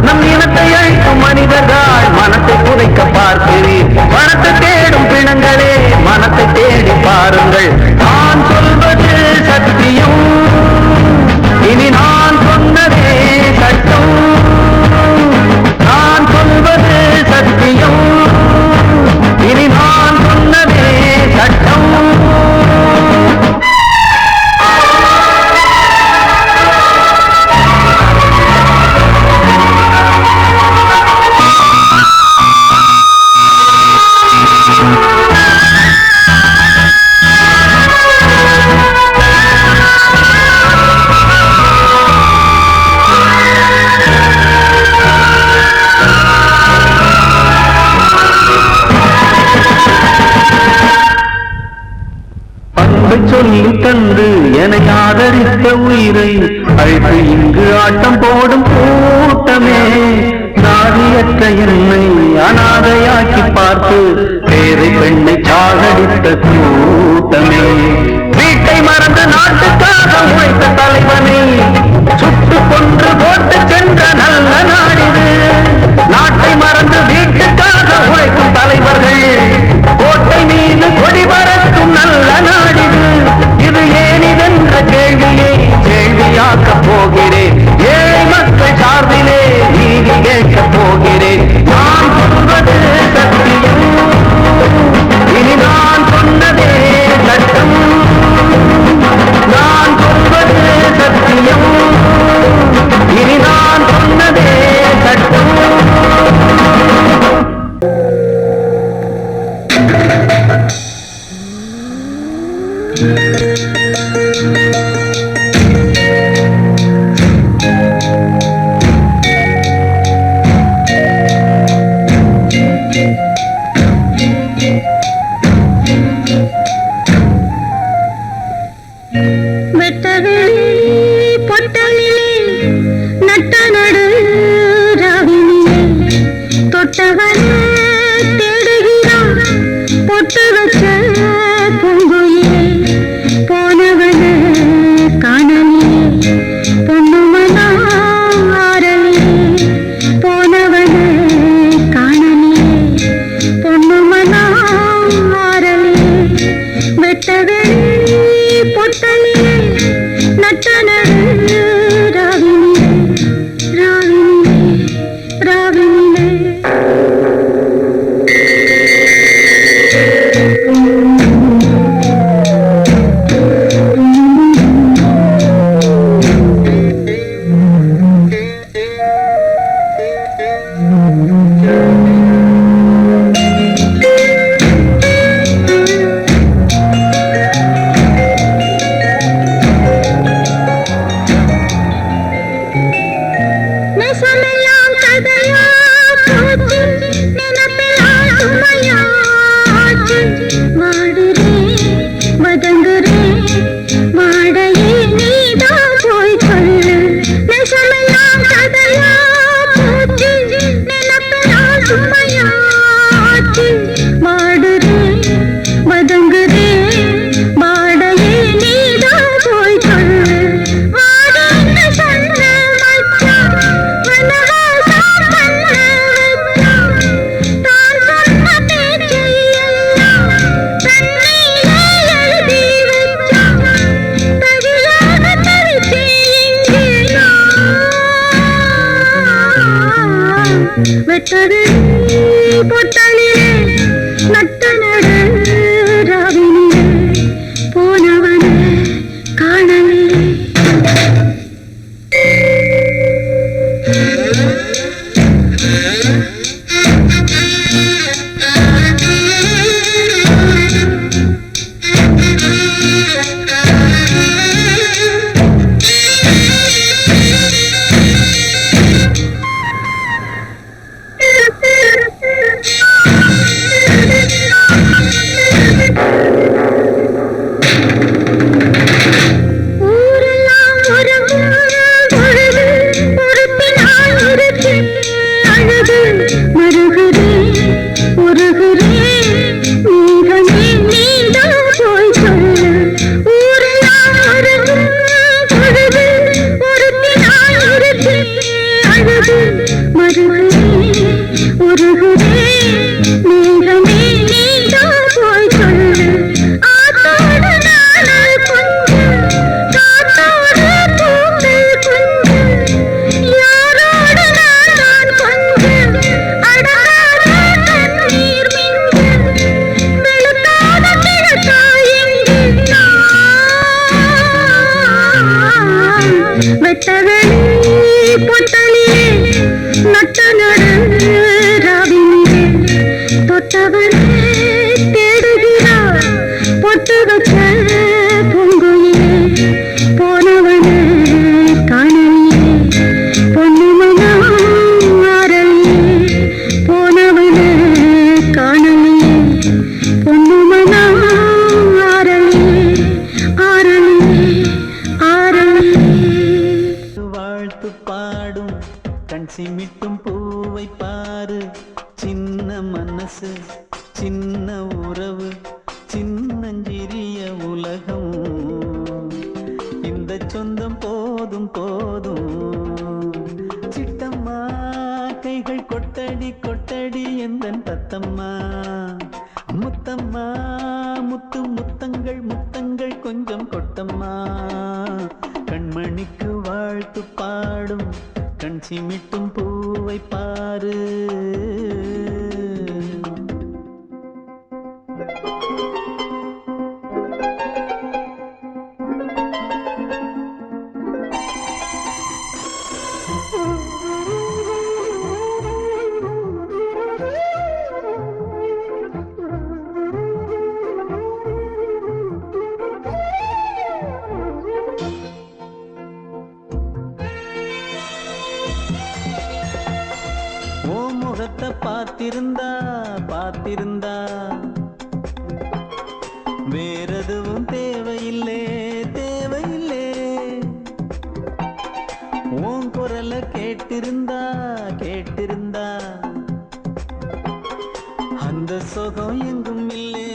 நம் இனத்தை அழிக்கும் மனிதர்கள் மனத்தை புதைக்க பார்க்கிறீர். மனத்தை தேடும் பிணங்களே மனத்தை தேடி பாருங்கள். நான் சொல்வது சத்தியம், இனி நான் சொன்னதே சட்டம். நான் சொல்வது சத்தியம், இனி நான் சொன்னதே சட்டம். சொல்லி தந்து என ஆதரித்த உயிரை அழைத்து இங்கு ஆட்டம் போடும் கூட்டமே. நாதியற்ற என்னை அனாதையாக்கி பார்த்து பேரை பெண்ணை சாகடித்த கூட்டமே. வீட்டை மறந்து நாட்டுக்காக உழைத்த தலைவனை சுட்டு கொன்று போட்டு சென்ற நல்ல நாடிது. நாட்டை மறந்து வீட்டுக்காக உழைக்கும் தலைவர்கள் கோட்டை மீது கொடி பறக்கும் நல்ல நாடிது. இது ஏனிதென்ற கேள்வியை கேள்வியாக்க போகிறேன். ஏழை மக்கள் சார்பிலே நீதி கேட்க போகிறேன். நான் சொல்வது சத்தியம், இனி நான் சொன்னதே சட்டம். நான் சொல்வது சத்தியம், இனி நான் சொன்னதே சட்டம். வெட்டது பொட்டலிலே நட்ட நடு ராவினிலே போனவனே காணலே. மிட்டும் பூவை பாரு, சின்ன மனசு சின்ன உறவு சின்னஞ்சிறிய உலகம், இந்த சொந்தம் போதும் போதும். சிட்டம்மா கைகள் கொட்டடி கொட்டடி எந்தன் தத்தம்மா, முத்தம்மா முத்து முத்தங்கள் முத்தங்கள் கொஞ்சம் கொட்டம்மா, கண்மணிக்கு வாழ்த்து பாடும் கண் சிமிட்டும் பூவை பாரு. பார்த்திருந்தா பார்த்திருந்தா வேறெதுவும் தேவையில்லை தேவையில்லை, உன் குரல கேட்டிருந்தா கேட்டிருந்தா அந்த சுகம் எங்கும் இல்லை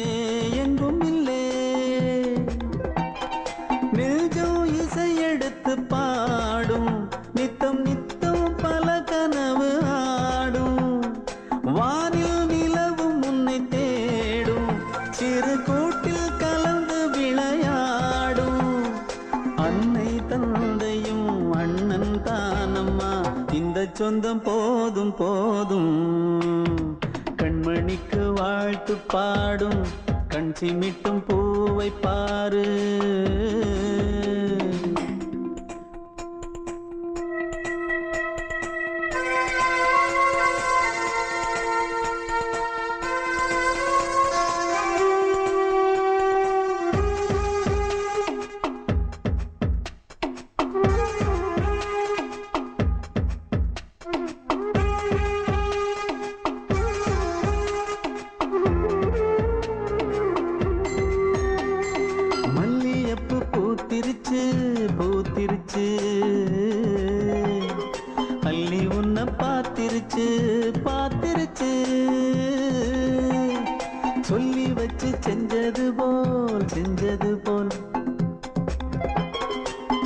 எங்கும் இல்லை. நெஞ்சம் இசை எடுத்து பாடும் நித்தம் நித்தம் பல கனவு ஆடும், வானில் நிலவும் உன்னை தேடும் சிறு கூட்டில் கலந்து விளையாடும், அன்னை தந்தையும் அண்ணன் தானம்மா இந்த சொந்தம் போதும் போதும். கண்மணிக்கு வாழ்த்து பாடும் கண் சிமிட்டும் பூவை பாரு. பூத்திருச்சு பூத்திருச்சு அள்ளி உன்னை பார்த்திருச்சு பார்த்திருச்சு, சொல்லி வச்சு செஞ்சது போல்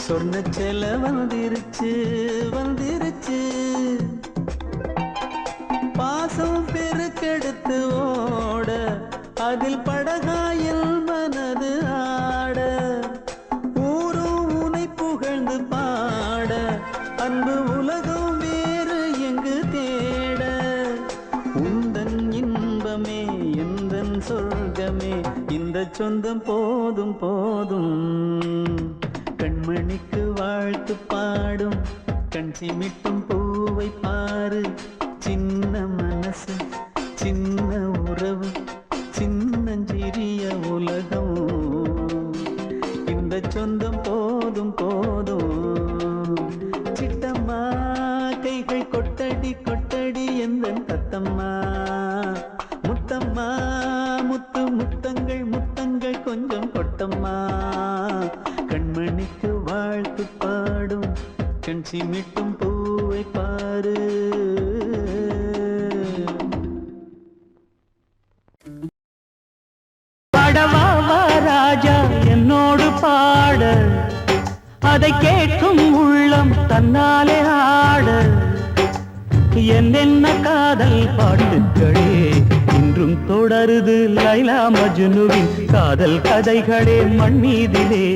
சொன்ன செல வந்துருச்சு வந்துருச்சு, பாசம் பெருக்கெடுத்து ஓட அதில் படகாயில் மனது ஆட, ஊரும் உனை புகழ்ந்து பாட அன்பு உலகம் வேறு எங்கு தேட, உந்தன் இன்பமே எந்தன் சொர்க்கமே இந்த சொந்தம் போதும் போதும். கண்மணிக்கு வாழ்த்து பாடும் கண் சிமிட்டும் பூவை பாரு, சின்ன மனசு சின்ன உறவு சின்னஞ்சிறிய உலகம், இந்த சொந்தம் போதும் போதும். சிட்டம்மா கைகள் கொட்டடி கொட்டடி எந்தன் தத்தம்மா, முத்தம்மா முத்து முத்தங்கள் முத்தங்கள் கொஞ்சம் கொட்டம்மா, கண்மணிக்கு வாழ்த்து பாடும் கண் சிமிட்டும் பூவை பாரு. பாடவா ராஜா என்னோடு பாட, அதை கேட்கும் உள்ளம் தன்னாலே ஆட, என்னென்ன காதல் பாட்டுகளே இன்றும் தொடருது லைலா மஜ்னுவின் காதல் கதைகளே மண் மீதிலே,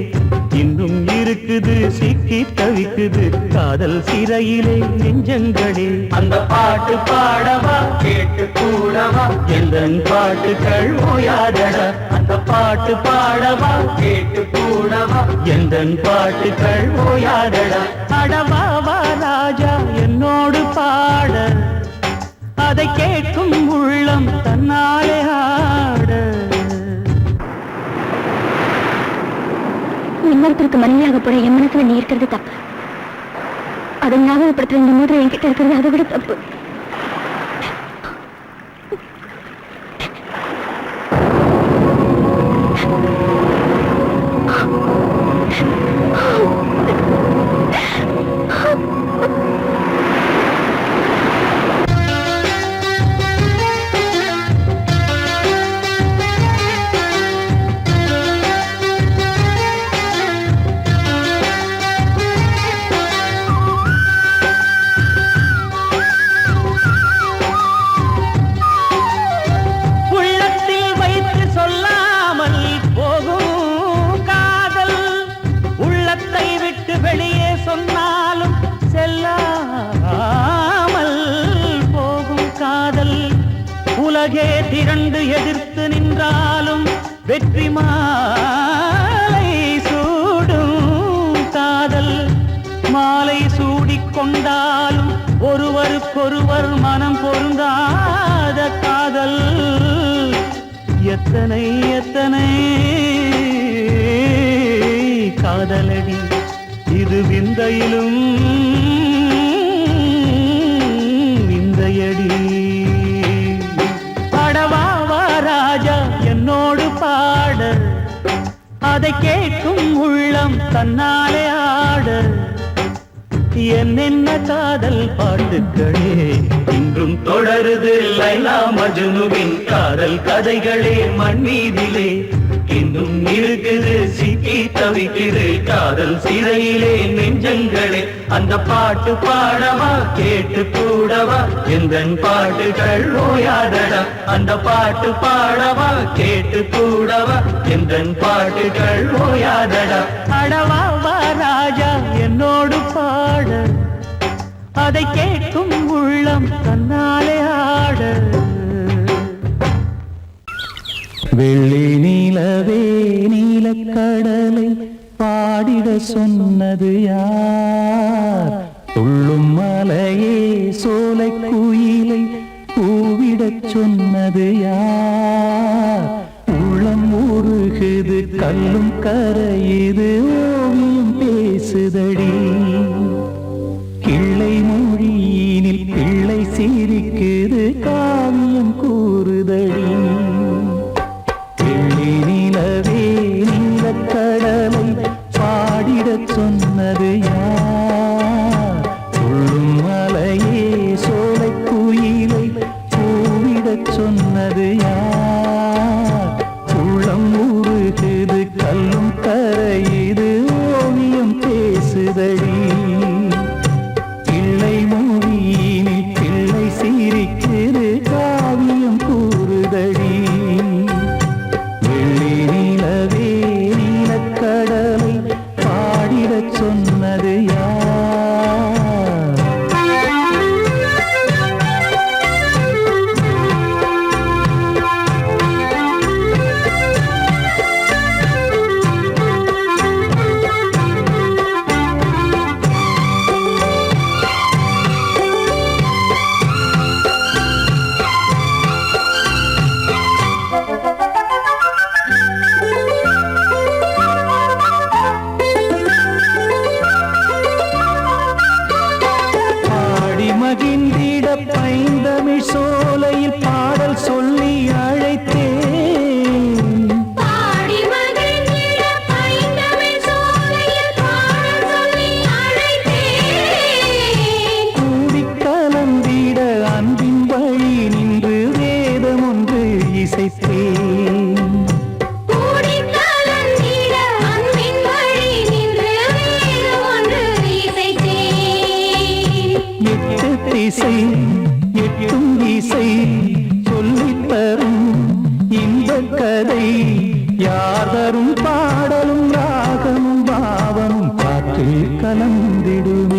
இன்னும் இருக்குது சிக்கி தவிக்குது காதல் சிறையிலே நெஞ்சங்களே. அந்த பாட்டு பாடவா கேட்டு கூடவா எந்தன் பாட்டுகள் ஓயாதடா, அந்த பாட்டு பாடவா கேட்டு கூடவா எந்தன் பாட்டுகள் ஓயாதடா. அடவாவா ராஜா என்னோடு பாட, அதை கேட்கும் உள்ளம் தன்னாலே ஆட. இன்னொருத்தருக்கு மனைவியாக போட என் மனசுல நீ இருக்கிறது தப்பு, அதை ஞாபகப்படுத்துற இந்த மூன்று என்கிட்ட இருக்கிறது அதை விட தப்பு. உலகே திரண்டு எதிர்த்து நின்றாலும் வெற்றி மாலை சூடும் காதல். மாலை சூடிக்கொண்டாலும் ஒருவருக்கொருவர் மனம் பொருந்தாத காதல். எத்தனை எத்தனை காதலடி இது விந்தையிலும் விந்தையடி. அடவாவா ராஜா என்னோடு பாட, அதை கேட்கும் உள்ளம் தன்னாலே ஆட. என்னென்ன காதல் பாட்டுக்களே இன்றும் தொடருது லைலா மஜ்னுவின் காதல் கதைகளே மண் மீதிலே. இன்னும் இருக்குது சிக்கி தவிக்குது காதல் சிறையிலே நெஞ்சங்களே. அந்த பாட்டு பாடவா கேட்டு கூடவா எந்தன் பாட்டுகள் ஓயாதடா. அந்த பாட்டு பாடவா கேட்டு கூடவா எந்தன் பாட்டுகள் ஓயாதடா. அடவாவா ராஜா என்னோடு பாட, அதை கேட்கும் உள்ளம் தன்னாலே ஆட. வெள்ளி நீலவே நீலக்கடலை பாடிட சொன்னது யார்? துள்ளும் மலையே சோலை குயிலை கூவிடச் சொன்னது யார்? உள்ளம் உருகுது கல்லும் கரையுது ஓவியம் பேசுதடி. கிள்ளை மொழியினில் பிள்ளை சிரிக்குது காவியம் கூறுதடி. வெள்ளி நிலவே நீலக்கடலை பாடிடச் சொன்னது யார்? துள்ளும் மலையே சோலை குயிலை கூவிடச் சொன்னது யார்? உள்ளம் உருகுது கல்லும் கரையுது ஓவியம் பேசுதடி. பிள்ளை மொழியினில் பிள்ளை சிரிக்குது காவியம் கூறுதடி. வெள்ளி நிலவே நீலக்கடலை பாடிடச் சொன்னது யார்? மகிழ்ந்திட பைந்தமிழ் சோலையில் பாடல் சொல்லி அழைத்தேன். பாடி மகிழ்ந்திட பைந்தமிழ் சோலையில் பாடல் சொல்லி அழைத்தேன். கூடி கலந்திட அன்பின் வழி நின்று வேதம் ஒன்று இசைத்தேன். கூடி கலந்திட அன்பின் வழி நின்று வேதம் ஒன்று இசைத்தேன். எட்டு திசை எட்டும் இசை சொல்லித் தரும் இந்த கதை யார் தரும் பாடலும் ராகமும் பாவமும் காற்றில் கலந்திடுமே.